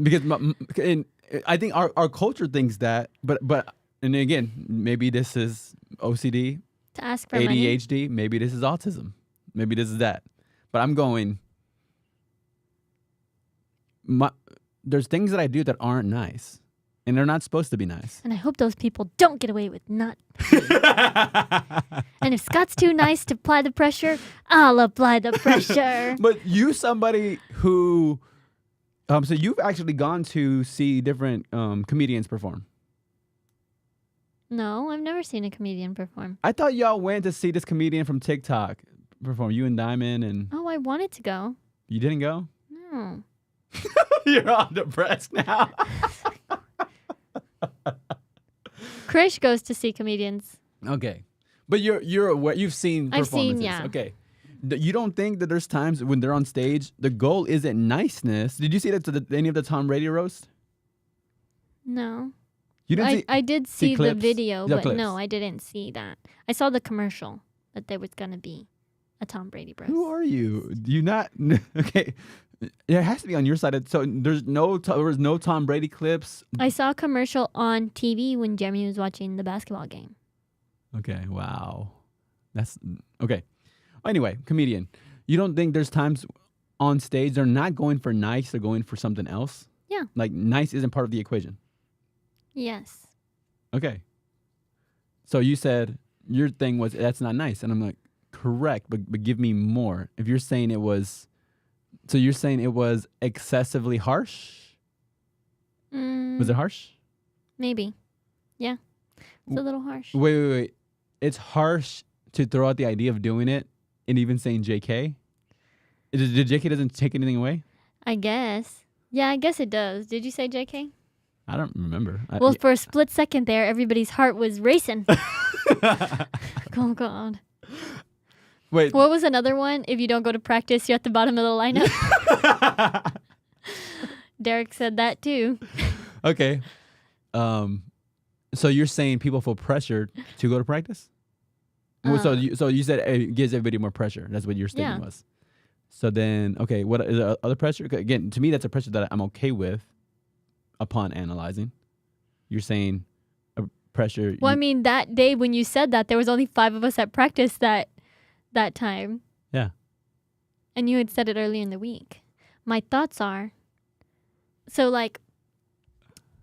Because I think our culture thinks that, but and again, maybe this is OCD, to ask for ADHD, money. Maybe this is autism, maybe this is that. But I'm going. there's things that I do that aren't nice, and they're not supposed to be nice. And I hope those people don't get away with not. And if Scott's too nice to apply the pressure, I'll apply the pressure. But you, somebody who, so you've actually gone to see different comedians perform. No, I've never seen a comedian perform. I thought y'all went to see this comedian from TikTok perform. You and Diamond, and Oh, I wanted to go. you didn't go? No. You're all depressed now. Krish goes to see comedians. Okay, but you're aware, you've seen I've performances. seen, yeah. Okay, you don't think that there's times when they're on stage, the goal isn't niceness? Did you see that to any of the Tom Brady roast? No. You didn't see? I did see the clips? video, Yeah, but clips. no, I didn't see that. I saw the commercial that there was going to be a Tom Brady roast. Who are you? Do you not? Okay, it has to be on your side. So there was no Tom Brady clips. I saw a commercial on TV when Jeremy was watching the basketball game. Okay, wow, that's okay. Anyway, comedian, you don't think there's times on stage they're not going for nice, they're going for something else? Yeah. Like nice isn't part of the equation. Yes. Okay. So you said your thing was that's not nice, and I'm like, correct, but give me more. If you're saying it was, so you're saying it was excessively harsh? Was it harsh? Maybe. Yeah. It's a little harsh. Wait. It's harsh to throw out the idea of doing it and even saying JK? Did JK doesn't take anything away? I guess. Yeah, I guess it does. Did you say JK? I don't remember. Well, for a split second there, everybody's heart was racing. Oh, God. Wait. What was another one? If you don't go to practice, you're at the bottom of the lineup. Derek said that too. Okay. So you're saying people feel pressured to go to practice? So you said it gives everybody more pressure. That's what your statement was. So then, okay, what is there other pressure? 'Cause again, to me, that's a pressure that I'm okay with upon analyzing. You're saying a pressure. Well, I mean, that day when you said that, there was only 5 of us at practice that time. Yeah. And you had said it earlier in the week. My thoughts are, so like,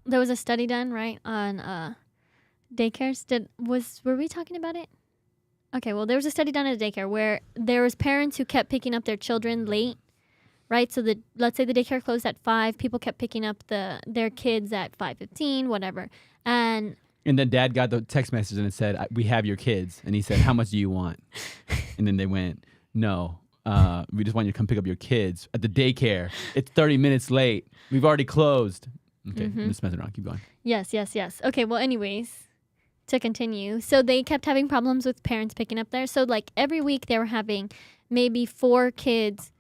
there was a study done, right, on daycares. Were we talking about it? Okay, well, there was a study done at a daycare where there was parents who kept picking up their children late, right? So let's say the daycare closed at 5, people kept picking up their kids at 5:15, whatever. And then dad got the text message and it said, "We have your kids." And he said, "How much do you want?" And then they went, "No, we just want you to come pick up your kids at the daycare. It's 30 minutes late. We've already closed." Okay, I'm just messing around. Keep going. Yes. Okay, well, anyways, to continue. So they kept having problems with parents picking up there. So like every week they were having maybe 4 kids,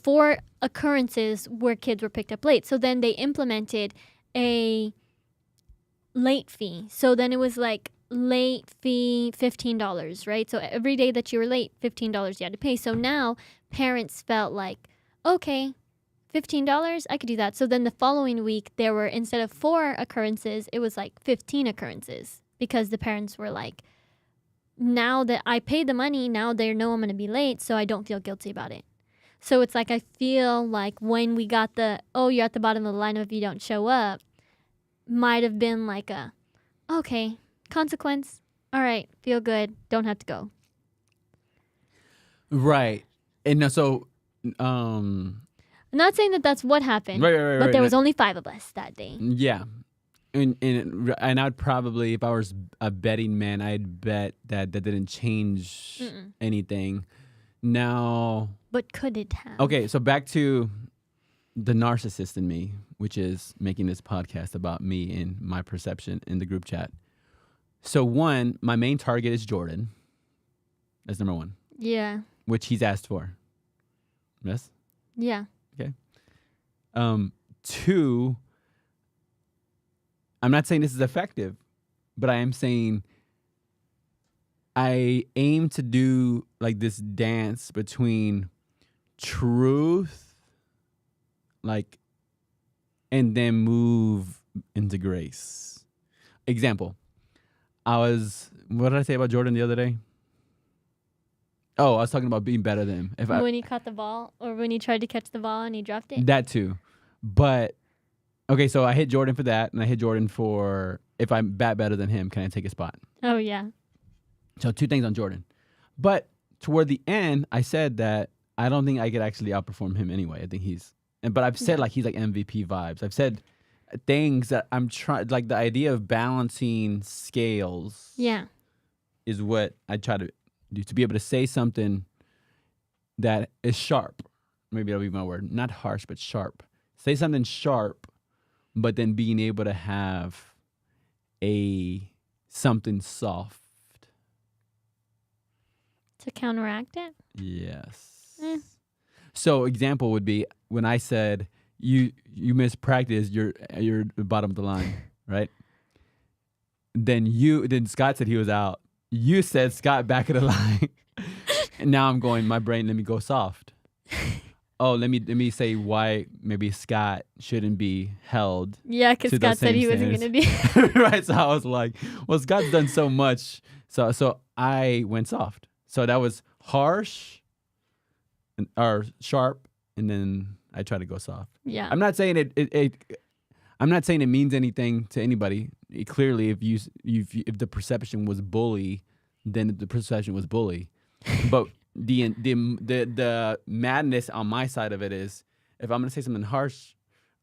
4 occurrences where kids were picked up late. So then they implemented a late fee. So then it was like late fee $15, right? So every day that you were late, $15 you had to pay. So now parents felt like, okay, $15, I could do that. So then the following week, there were, instead of 4 occurrences, it was like 15 occurrences because the parents were like, now that I paid the money, now they know I'm going to be late, so I don't feel guilty about it. So it's like I feel like when we got you're at the bottom of the lineup if you don't show up, might have been like okay, consequence. All right, feel good, don't have to go. Right. And so, I'm not saying that that's what happened, right, but there was only 5 of us that day. Yeah. And I'd probably, if I was a betting man, I'd bet that didn't change anything. Now. But could it have? Okay, so back to the narcissist in me, which is making this podcast about me and my perception in the group chat. So one, my main target is Jordan. That's number 1. Yeah. Which he's asked for. Yes? Yeah. Okay. 2, I'm not saying this is effective, but I am saying I aim to do like this dance between truth, and then move into grace. Example. What did I say about Jordan the other day? Oh, I was talking about being better than him. When he caught the ball, or when he tried to catch the ball and he dropped it? That too. But okay, so I hit Jordan for that, and I hit Jordan for if I bat better than him, can I take a spot? Oh yeah. So 2 things on Jordan. But toward the end, I said that I don't think I could actually outperform him anyway. I think but I've said like he's like MVP vibes. I've said things that I'm trying, like the idea of balancing scales. Yeah. Is what I try to do, to be able to say something that is sharp. Maybe that'll be my word. Not harsh, but sharp. Say something sharp, but then being able to have something soft. To counteract it? Yes. Eh. So example would be when I said you missed practice, you're the bottom of the line, right? Then Scott said he was out. You said Scott back of the line. And now I'm going, my brain, let me go soft. Oh, let me say why maybe Scott shouldn't be held. Yeah, because Scott said he wasn't going to be. Right. So I was like, well, Scott's done so much. So I went soft. So that was harsh or sharp, and then I try to go soft. Yeah. I'm not saying I'm not saying it means anything to anybody. Clearly, if the perception was bully, then the perception was bully. But the madness on my side of it is, if I'm gonna say something harsh,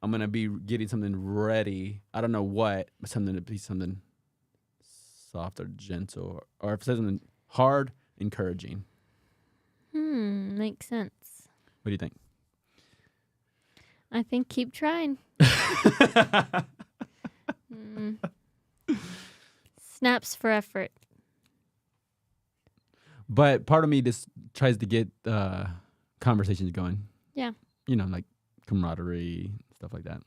I'm gonna be getting something ready. I don't know what, but something to be something soft or gentle, or if I say something hard, encouraging. Makes sense. What do you think? I think keep trying. Snaps for effort. But part of me just tries to get conversations going. Yeah. You know, like camaraderie, stuff like that.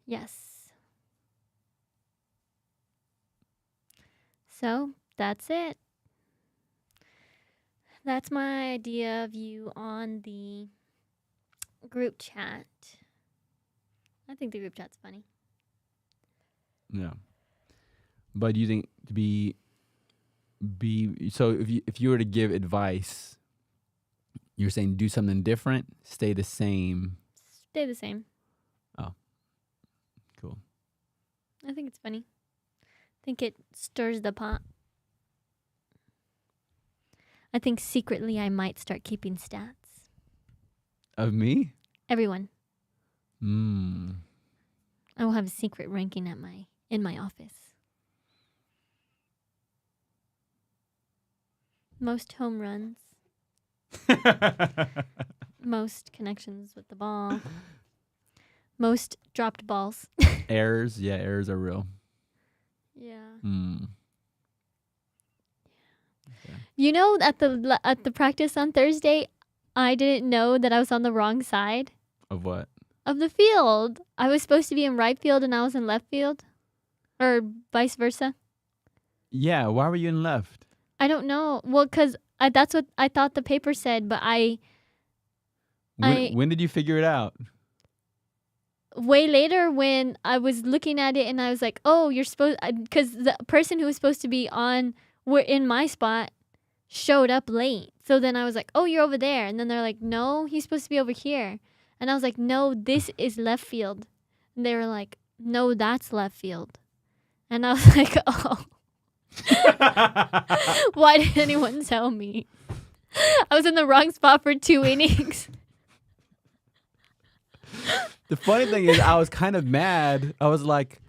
Yes. So that's it. That's my idea of you on the group chat. I think the group chat's funny. Yeah. But do you think to be so if you were to give advice, you're saying do something different, stay the same. Stay the same. Oh. Cool. I think it's funny. I think it stirs the pot. I think secretly I might start keeping stats. Of me? Everyone. I will have a secret ranking in my office. Most home runs. Most connections with the ball. Most dropped balls. Errors? Yeah, errors are real. Yeah. Okay. You know, at the practice on Thursday, I didn't know that I was on the wrong side. Of what? Of the field. I was supposed to be in right field and I was in left field. Or vice versa. Yeah, why were you in left? I don't know. Well, because that's what I thought the paper said, but When did you figure it out? way later when I was looking at it and I was like, oh, you're supposed, because the person who was supposed to be in my spot showed up late. So then I was like, oh, you're over there. And then they're like, no, he's supposed to be over here. And I was like, no, this is left field. And they were like, no, that's left field. And I was like, oh. Why did anyone tell me? I was in the wrong spot for 2 innings. The funny thing is, I was kind of mad. I was like,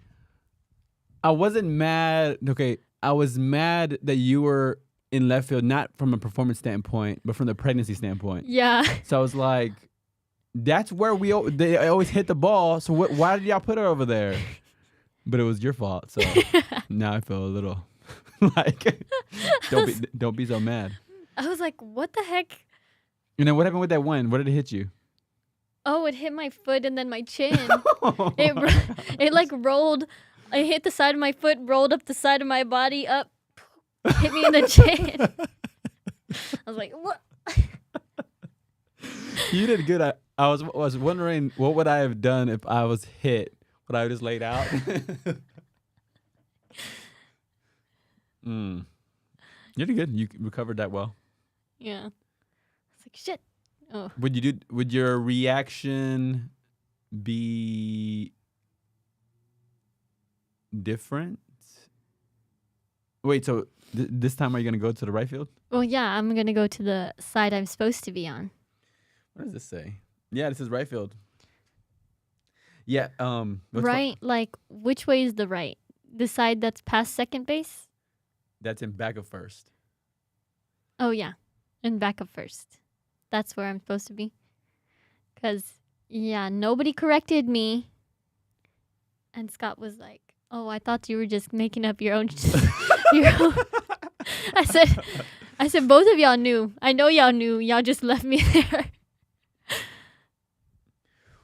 I wasn't mad. Okay, I was mad that you were in left field, not from a performance standpoint, but from the pregnancy standpoint. Yeah. So I was like, that's where they always hit the ball. So why did y'all put her over there? But it was your fault. So now I feel a little like, don't be so mad. I was like, what the heck? And then what happened with that one? What did it hit you? Oh, it hit my foot and then my chin. It like rolled. I hit the side of my foot, rolled up the side of my body, up, hit me in the chin. I was like, what? You did good. I was wondering what would I have done if I was hit. Would I have just laid out? You did good. You recovered that well. Yeah. It's like shit. Oh. Would your reaction be different. Wait, so this time are you gonna go to the right field? Well, yeah, I'm going to go to the side I'm supposed to be on. What does this say? Yeah, this is right field. Yeah. Right? Like, which way is the right? The side that's past second base? That's in back of first. Oh, yeah. In back of first. That's where I'm supposed to be. Because, yeah, nobody corrected me. And Scott was like, oh, I thought you were just making up your own. Your own. I said, both of y'all knew. I know y'all knew. Y'all just left me there.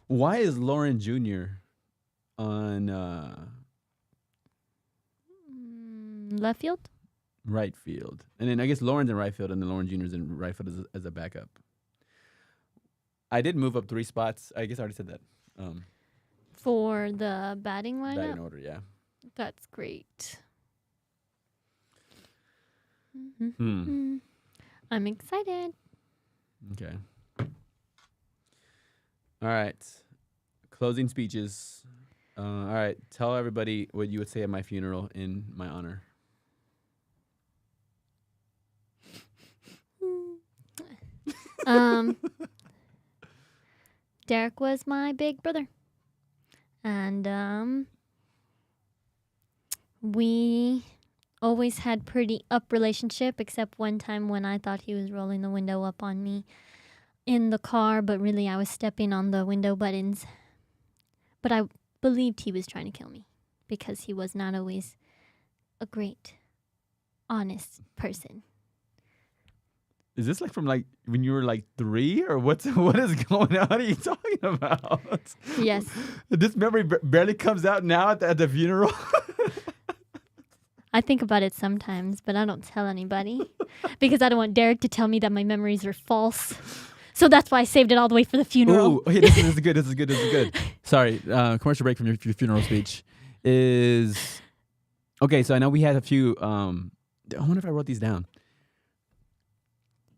Why is Lauren Jr. on Left field? right field? And then I guess Lauren's in right field, and then Lauren Jr. is in right field as a backup. I did move up 3 spots. I guess I already said that. For the batting lineup? Batting order, yeah. That's great. I'm excited. Okay. All right. Closing speeches. All right. Tell everybody what you would say at my funeral in my honor. Derek was my big brother. And we always had pretty up relationship, except one time when I thought he was rolling the window up on me in the car, but really I was stepping on the window buttons. But I believed he was trying to kill me because he was not always a great, honest person. Is this like from like when you were like 3 or what is going on? What are you talking about? Yes. This memory barely comes out now at the funeral. I think about it sometimes, but I don't tell anybody because I don't want Derek to tell me that my memories are false. So that's why I saved it all the way for the funeral. Oh, okay, this is good. This is good. Sorry, commercial break from your funeral speech is okay. So I know we had a few. I wonder if I wrote these down.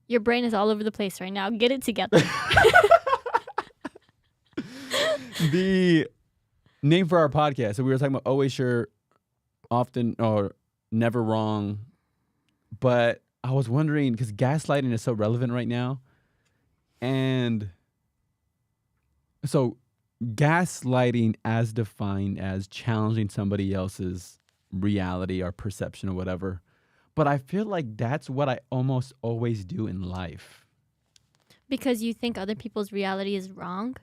Your brain is all over the place right now. Get it together. The name for our podcast. So we were talking about always sure, often or never wrong. But I was wondering because gaslighting is so relevant right now. And so gaslighting as defined as challenging somebody else's reality or perception or whatever. But I feel like that's what I almost always do in life. Because you think other people's reality is wrong?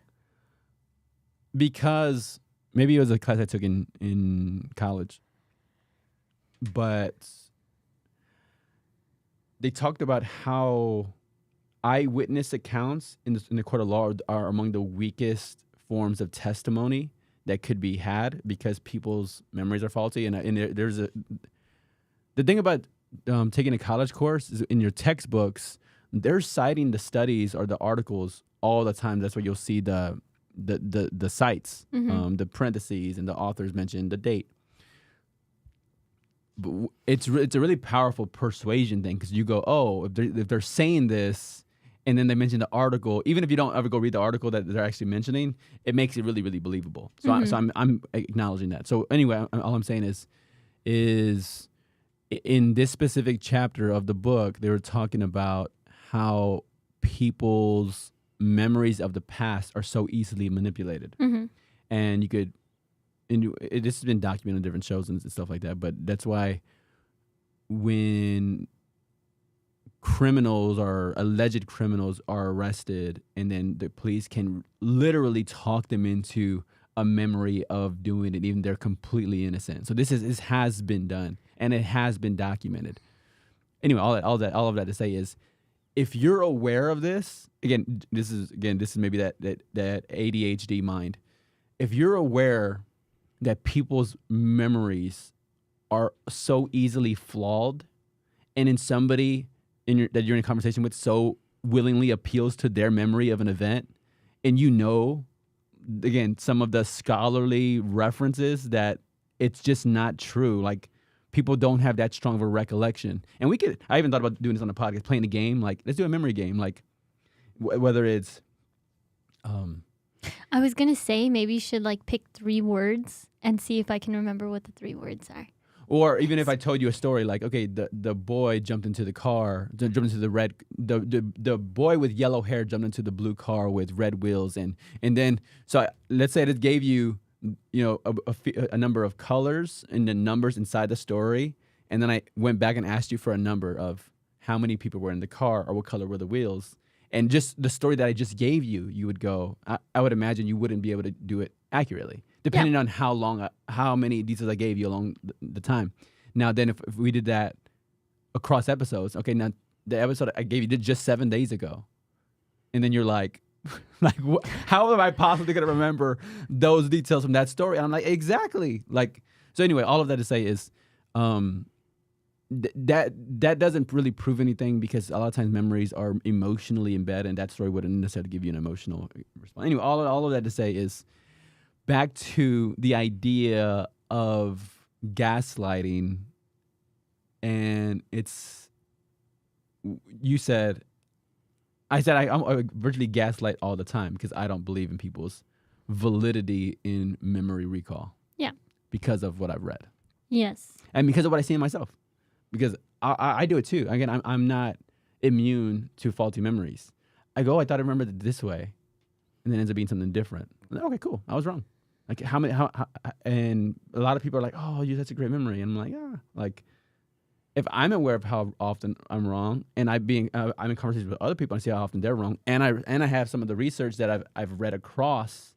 Because maybe it was a class I took in college. But they talked about how eyewitness accounts in the court of law are among the weakest forms of testimony that could be had because people's memories are faulty. And there's the thing about taking a college course is in your textbooks, they're citing the studies or the articles all the time. That's where you'll see the sites, the parentheses, and the authors mention the date. But it's a really powerful persuasion thing because you go, oh, if they're saying this, and then they mention the article, even if you don't ever go read the article that they're actually mentioning, it makes it really, really believable. So, I'm acknowledging that. So anyway, all I'm saying is in this specific chapter of the book, they were talking about how people's memories of the past are so easily manipulated. And you could, this has been documented in different shows and stuff like that, but that's why when criminals or alleged criminals are arrested and then the police can literally talk them into a memory of doing it, even they're completely innocent. So this has been done and it has been documented. Anyway, all of that to say is, if you're aware of this, this is maybe that ADHD mind. If you're aware that people's memories are so easily flawed, and in somebody that you're in a conversation with so willingly appeals to their memory of an event, and again, some of the scholarly references that it's just not true. Like, people don't have that strong of a recollection. And I even thought about doing this on the podcast, playing a game. Like, let's do a memory game. Like, whether it's I was gonna say maybe you should like pick 3 words and see if I can remember what the 3 words are. Or even if I told you a story like, okay, the boy jumped into the car, jumped into the boy with yellow hair jumped into the blue car with red wheels, and then let's say it gave you, a number of colors and the numbers inside the story, and then I went back and asked you for a number of how many people were in the car or what color were the wheels, and just the story that I just gave you, you would go. I would imagine you wouldn't be able to do it accurately, depending on how many details I gave you along the time. Now, then, if we did that across episodes, okay, now the episode I gave you did just 7 days ago, and then you're like, how am I possibly going to remember those details from that story? And I'm like, exactly. Like, so anyway, all of that to say is, that doesn't really prove anything, because a lot of times memories are emotionally embedded, and that story wouldn't necessarily give you an emotional response. Anyway, all of that to say is, back to the idea of gaslighting, and I said I virtually gaslight all the time because I don't believe in people's validity in memory recall. Yeah. Because of what I've read. Yes. And because of what I see in myself. Because I do it too. Again, I'm not immune to faulty memories. I thought I remembered it this way, and then it ends up being something different. Okay, cool. I was wrong. Like and a lot of people are like, "Oh, you have such a great memory," and I'm like, "Yeah." Like, if I'm aware of how often I'm wrong, and I'm in conversations with other people and see how often they're wrong, and I have some of the research that I've read across,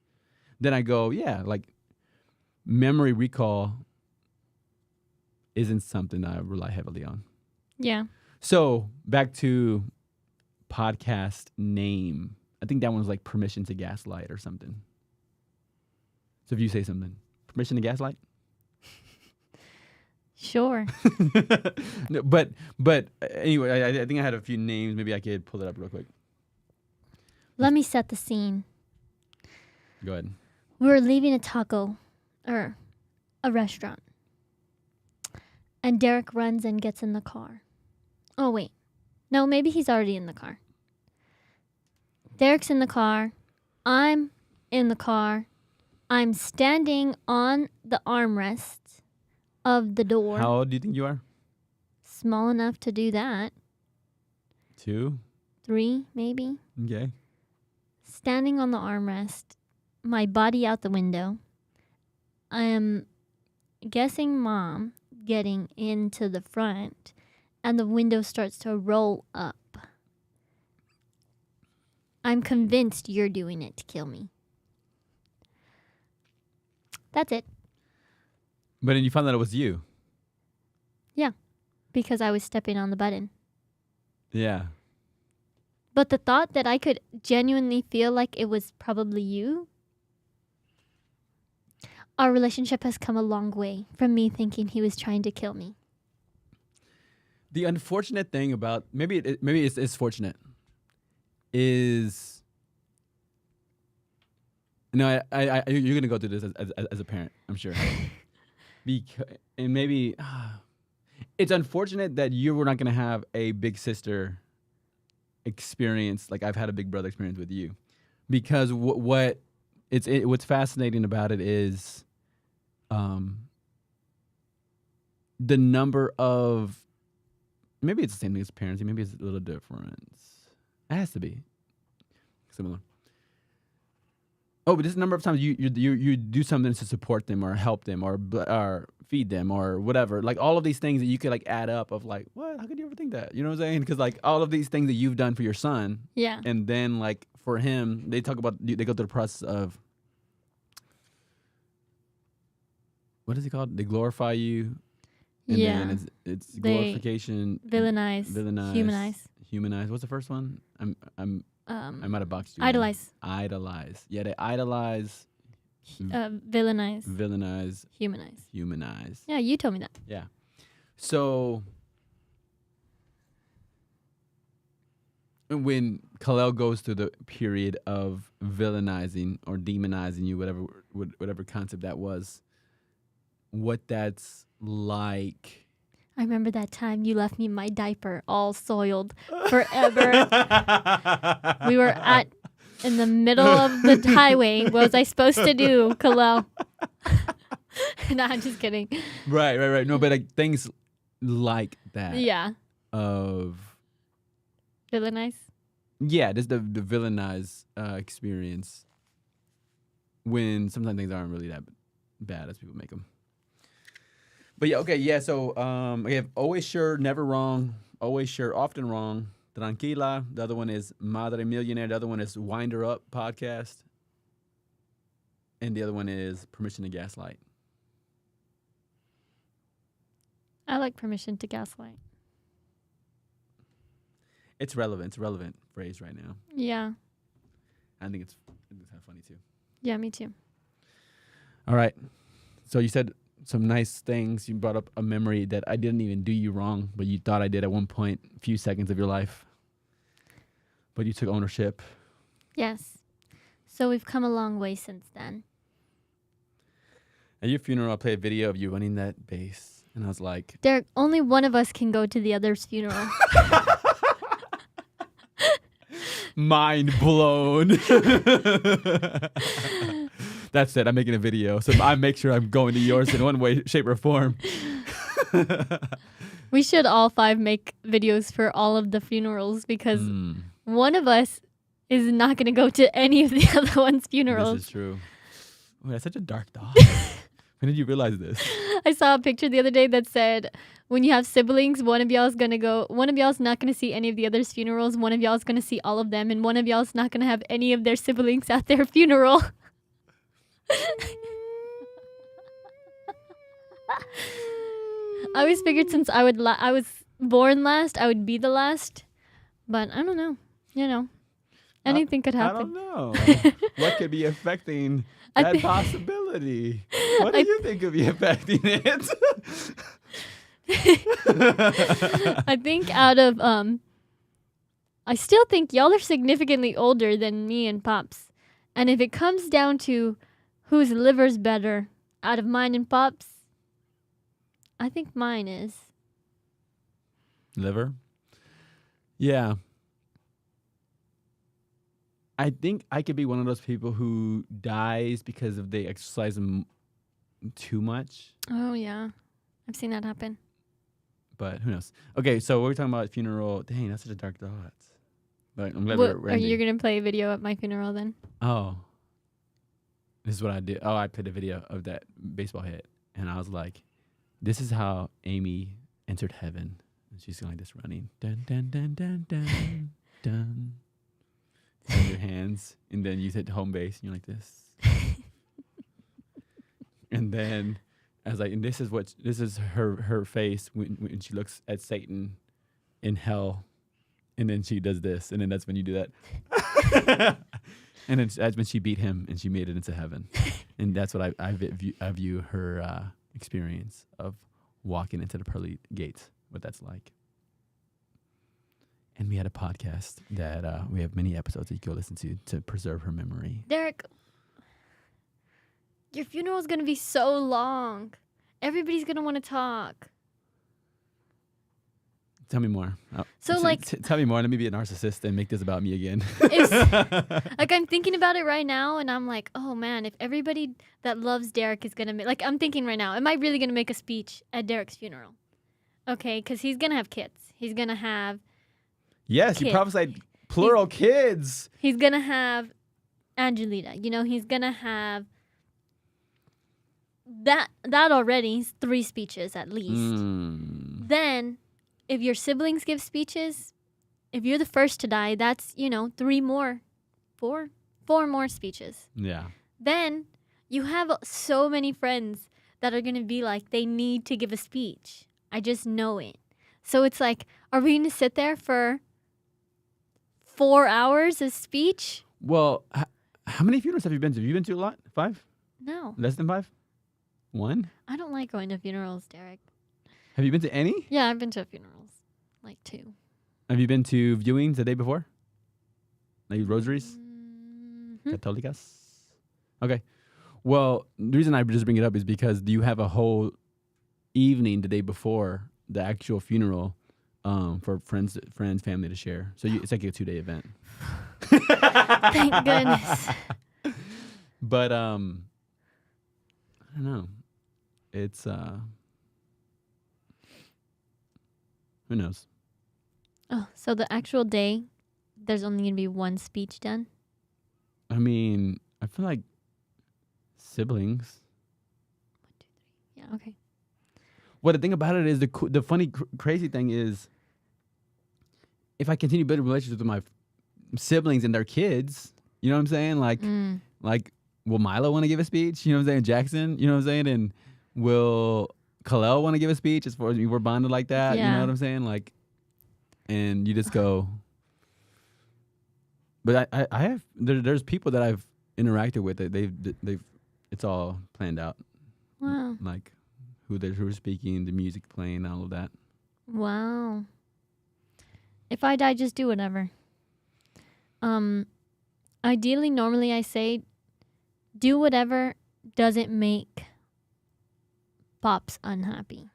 then I go, yeah, like memory recall isn't something that I rely heavily on. Yeah. So back to podcast name. I think that one's like Permission to Gaslight or something. So if you say something, Permission to Gaslight? Sure. No, but anyway, I think I had a few names. Maybe I could pull it up real quick. Let me set the scene. Go ahead. We're leaving a restaurant. And Derek runs and gets in the car. Oh, wait. No, maybe he's already in the car. Derek's in the car. I'm in the car. I'm standing on the armrest of the door. How old do you think you are? Small enough to do that. 2? 3, maybe. Okay. Standing on the armrest, my body out the window. I am guessing Mom getting into the front, and the window starts to roll up. I'm convinced you're doing it to kill me. That's it. But then you found out it was you. Yeah, because I was stepping on the button. Yeah. But the thought that I could genuinely feel like it was probably you, our relationship has come a long way from me thinking he was trying to kill me. The unfortunate thing about maybe it's fortunate is no, I you're gonna go through this as a parent, I'm sure. And maybe it's unfortunate that you were not gonna have a big sister experience like I've had a big brother experience with you, because what's fascinating about it is the number of, maybe it's the same thing as parenting, maybe it's a little different. It has to be similar. Oh, but this number of times you do something to support them or help them or feed them or whatever. Like all of these things that you could like add up of like, what? How could you ever think that? You know what I'm saying? Because like all of these things that you've done for your son. Yeah. And then like for him, they go through the process of, what is it called? They glorify you. And then it's glorification. Villainize. Humanize. What's the first one? I might have boxed you. Idolize. Yeah, they idolize. Villainize. Humanize. Yeah, you told me that. Yeah. So when Khalil goes through the period of villainizing or demonizing you, whatever concept that was, what that's like. I remember that time you left me my diaper all soiled forever. We were at in the middle of the highway. What was I supposed to do, Kalel? No, I'm just kidding. Right. No, but like things like that. Yeah. Of Villainize? yeah, just the villainized experience when sometimes things aren't really that bad as people make them. But yeah, okay, yeah. So we have always sure, never wrong, always sure, often wrong. Tranquila. The other one is Madre Millionaire. The other one is Winder Up Podcast. And the other one is Permission to Gaslight. I like Permission to Gaslight. It's relevant. It's a relevant phrase right now. Yeah. I think it's kind of funny too. Yeah, me too. All right. So you said some nice things. You brought up a memory that I didn't even do you wrong, but you thought I did at one point, a few seconds of your life. But you took ownership. Yes. So we've come a long way since then. At your funeral, I played a video of you running that bass, and I was like, Derek, only one of us can go to the other's funeral. mind blown. That's it. I'm making a video, so I make sure I'm going to yours in one way, shape, or form. We should all 5 make videos for all of the funerals because one of us is not going to go to any of the other one's funerals. This is true. Oh, that's such a dark thought. When did you realize this? I saw a picture the other day that said, when you have siblings, one of y'all's not going to see any of the other's funerals, one of y'all's going to see all of them, and one of y'all's not going to have any of their siblings at their funeral. I always figured since I was born last, I would be the last. But I don't know. You know, anything could happen. I don't know. What could be affecting that possibility? What do you think could be affecting it? I think I still think y'all are significantly older than me and Pops. And if it comes down to whose liver's better out of mine and Pops, I think mine is. Liver? Yeah. I think I could be one of those people who dies because of they exercise too much. Oh, yeah. I've seen that happen. But who knows? Okay, so what we're talking about funeral. Dang, that's such a dark thought. But I'm glad we're Are you going to play a video at my funeral then? Oh. This is what I did. Oh, I played a video of that baseball hit. And I was like, this is how Amy entered heaven. And she's going like this running. Dun, dun, dun, dun, dun, dun. And your hands. And then you hit home base. And you're like this. And then I was like, and this is her face when she looks at Satan in hell. And then she does this. And then that's when you do that. And then that's when she beat him and she made it into heaven. And that's what I view her experience of walking into the pearly gates, what that's like. And we had a podcast that we have many episodes that you can listen to preserve her memory. Derek, your funeral is going to be so long. Everybody's going to want to talk. Tell me more. So tell me more. Let me be a narcissist and make this about me again. Like I'm thinking about it right now, and I'm like, oh man, if everybody that loves Derek is gonna I'm thinking right now, am I really gonna make a speech at Derek's funeral? Okay, because he's gonna have kids. He's gonna have. Yes, you prophesied plural kids. He's gonna have Angelita. You know, he's gonna have that already. 3 speeches at least. Then. If your siblings give speeches, if you're the first to die, that's, 4 more speeches. Yeah. Then you have so many friends that are going to be like, they need to give a speech. I just know it. So it's like, are we going to sit there for 4 hours of speech? Well, how many funerals have you been to? Have you been to a lot? 5? No. Less than 5? 1? I don't like going to funerals, Derek. Have you been to any? Yeah, I've been to funerals. Like 2. Have you been to viewings the day before? Like rosaries? Católicas? Okay. Well, the reason I just bring it up is because you have a whole evening the day before the actual funeral for friends, family to share. So it's like a 2-day event. Thank goodness. But I don't know. It's who knows? Oh, so the actual day, there's only gonna be one speech done. I mean, I feel like siblings. 1, 2, 3. Yeah. Okay. Well, the thing about it is the funny crazy thing is, if I continue building relationships with my siblings and their kids, you know what I'm saying? Like, will Milo want to give a speech? You know what I'm saying? Jackson, you know what I'm saying? And will Kalel want to give a speech as far as we're bonded like that? You know Yeah. what I'm saying? Like, and you just go. But I have there's people that I've interacted with that they've it's all planned out. Wow. Like who are speaking, the music playing, all of that. Wow. If I die, just do whatever. Ideally, normally I say, do whatever doesn't make Pops unhappy.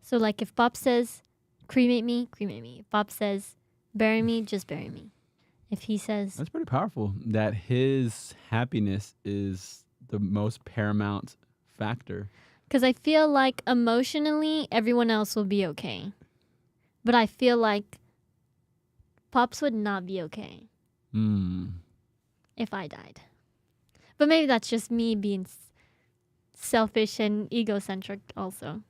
So, like, if Pop says, cremate me, cremate me. If Pop says, bury me, just bury me. If he says... That's pretty powerful, that his happiness is the most paramount factor. Because I feel like emotionally, everyone else will be okay. But I feel like Pops would not be okay if I died. But maybe that's just me being selfish and egocentric also.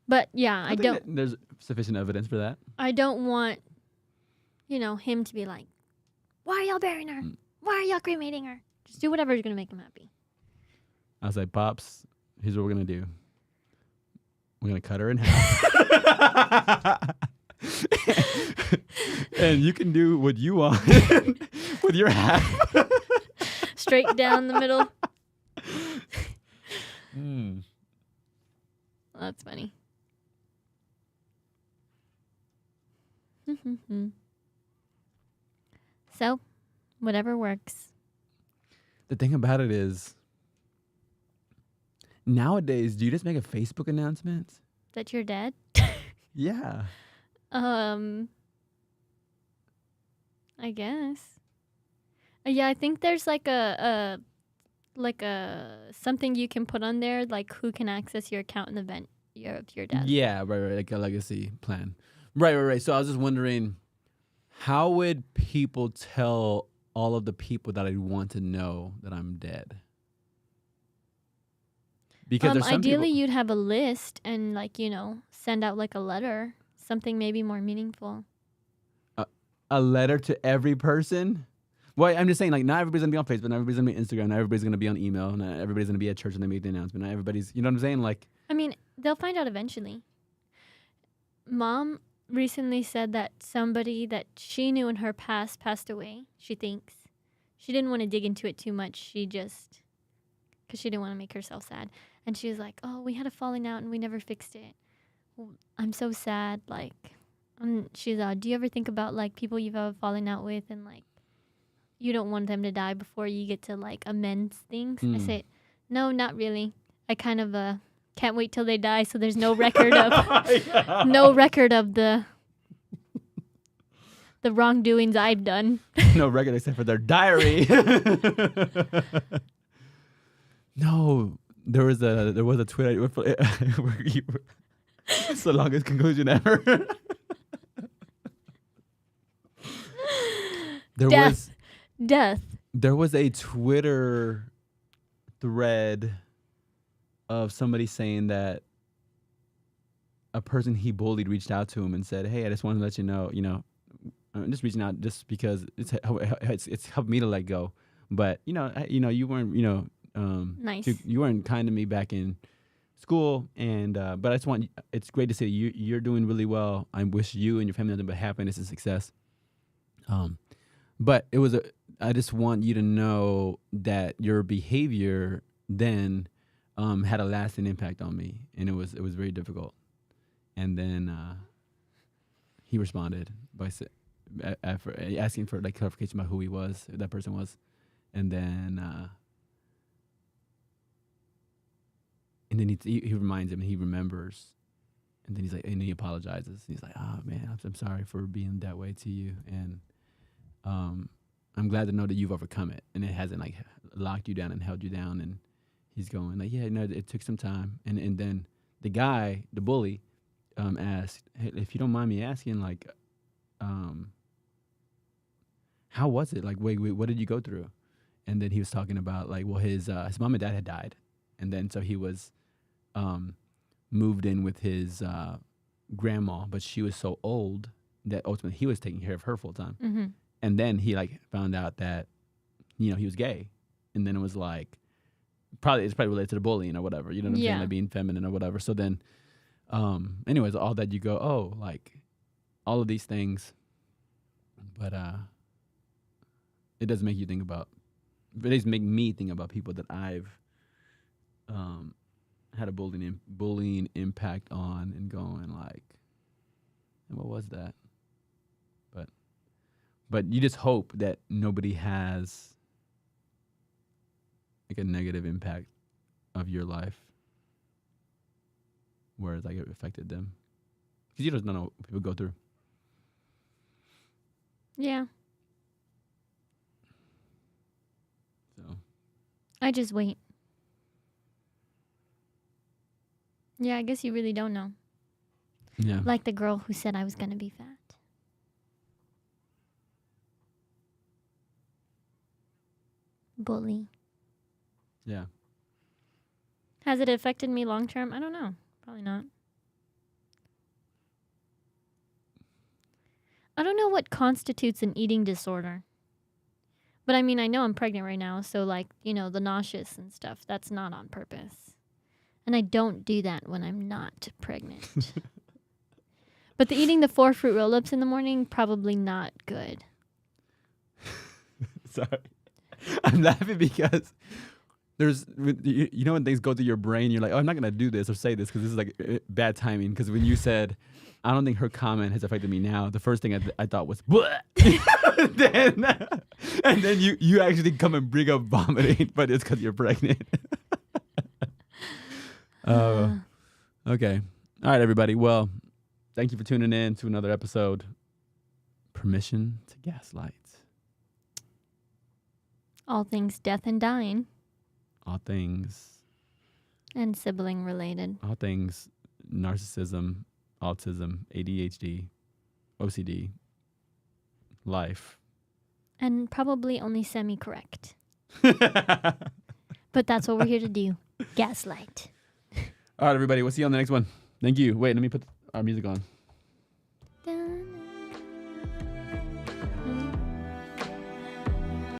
But yeah, I don't... There's sufficient evidence for that. I don't want, him to be like, why are y'all burying her? Why are y'all cremating her? Just do whatever is going to make him happy. I was like, Pops, here's what we're going to do. We're going to cut her in half. And you can do what you want with your half. Straight down the middle. That's funny. So, whatever works. The thing about it is, nowadays, do you just make a Facebook announcement? That you're dead? Yeah. I guess. Yeah, I think there's like a something you can put on there, like who can access your account in the event of your death. Yeah, right, like a legacy plan. Right. So I was just wondering, how would people tell all of the people that I want to know that I'm dead? Because there's some ideally people... you'd have a list and send out like a letter, something maybe more meaningful. A letter to every person? Well, I'm just saying, like, not everybody's gonna be on Facebook, not everybody's gonna be on Instagram, not everybody's gonna be on email, not everybody's gonna be at church when they make the announcement, not everybody's, you know what I'm saying? Like, I mean, they'll find out eventually. Mom recently said that somebody that she knew in her past passed away, she thinks. She didn't want to dig into it too much. Because she didn't want to make herself sad. And she was like, oh, we had a falling out and we never fixed it. Well, I'm so sad. Like, she's do you ever think about, like, people you've ever fallen out with and, like, you don't want them to die before you get to, like, amend things? I say, no, not really. I kind of can't wait till they die, so there's no record of the wrongdoings I've done. No record except for their diary. No, there was a tweet where you were, it's the longest conclusion ever. Death. There was a Twitter thread of somebody saying that a person he bullied reached out to him and said, "Hey, I just wanted to let you know, I'm just reaching out just because it's helped me to let go. But you weren't, nice. You weren't kind to me back in school, and but I just want. It's great to see you're doing really well. I wish you and your family nothing but happiness and success. But I just want you to know that your behavior then had a lasting impact on me, and it was very difficult." And then he responded by asking for like clarification about who he was, who that person was, and then he reminds him, and he remembers And then he's like, and he apologizes. He's like, oh man, I'm sorry for being that way to you. And I'm glad to know that you've overcome it and it hasn't like locked you down and held you down. And he's going like, yeah, no, it took some time. And then the guy, the bully, asked, hey, if you don't mind me asking, like, how was it? Like, wait, what did you go through? And then he was talking about like, well, his mom and dad had died. And then so he was moved in with his grandma, but she was so old that ultimately he was taking care of her full time. Mm-hmm. And then he like found out that, you know, he was gay. And then it was like, it's probably related to the bullying or whatever, you know what I'm saying? Like being feminine or whatever. So then, anyways, all that you go, oh, like all of these things, but it does make you think about, it does make me think about people that I've had a bullying impact on and going like, and what was that? But you just hope that nobody has like a negative impact of your life where it's like it affected them. Because you just don't know what people go through. Yeah. So I just wait. Yeah, I guess you really don't know. yeah. Like the girl who said I was going to be fat. Bully. Yeah. Has it affected me long term? I don't know. Probably not. I don't know what constitutes an eating disorder. But I mean, I know I'm pregnant right now, so like, you know, the nauseous and stuff, that's not on purpose. And I don't do that when I'm not pregnant. But eating the 4 fruit roll-ups in the morning, probably not good. Sorry. I'm laughing because there's, you know, when things go through your brain, you're like, oh, I'm not going to do this or say this because this is like bad timing. Because when you said, I don't think her comment has affected me now, the first thing I thought was, and then you actually come and bring up vomiting, but it's because you're pregnant. Okay. All right, everybody. Well, thank you for tuning in to another episode. Permission to Gaslight. All things death and dying. All things. And sibling related. All things narcissism, autism, ADHD, OCD, life. And probably only semi-correct. But that's what we're here to do. Gaslight. All right, everybody. We'll see you on the next one. Thank you. Wait, let me put our music on.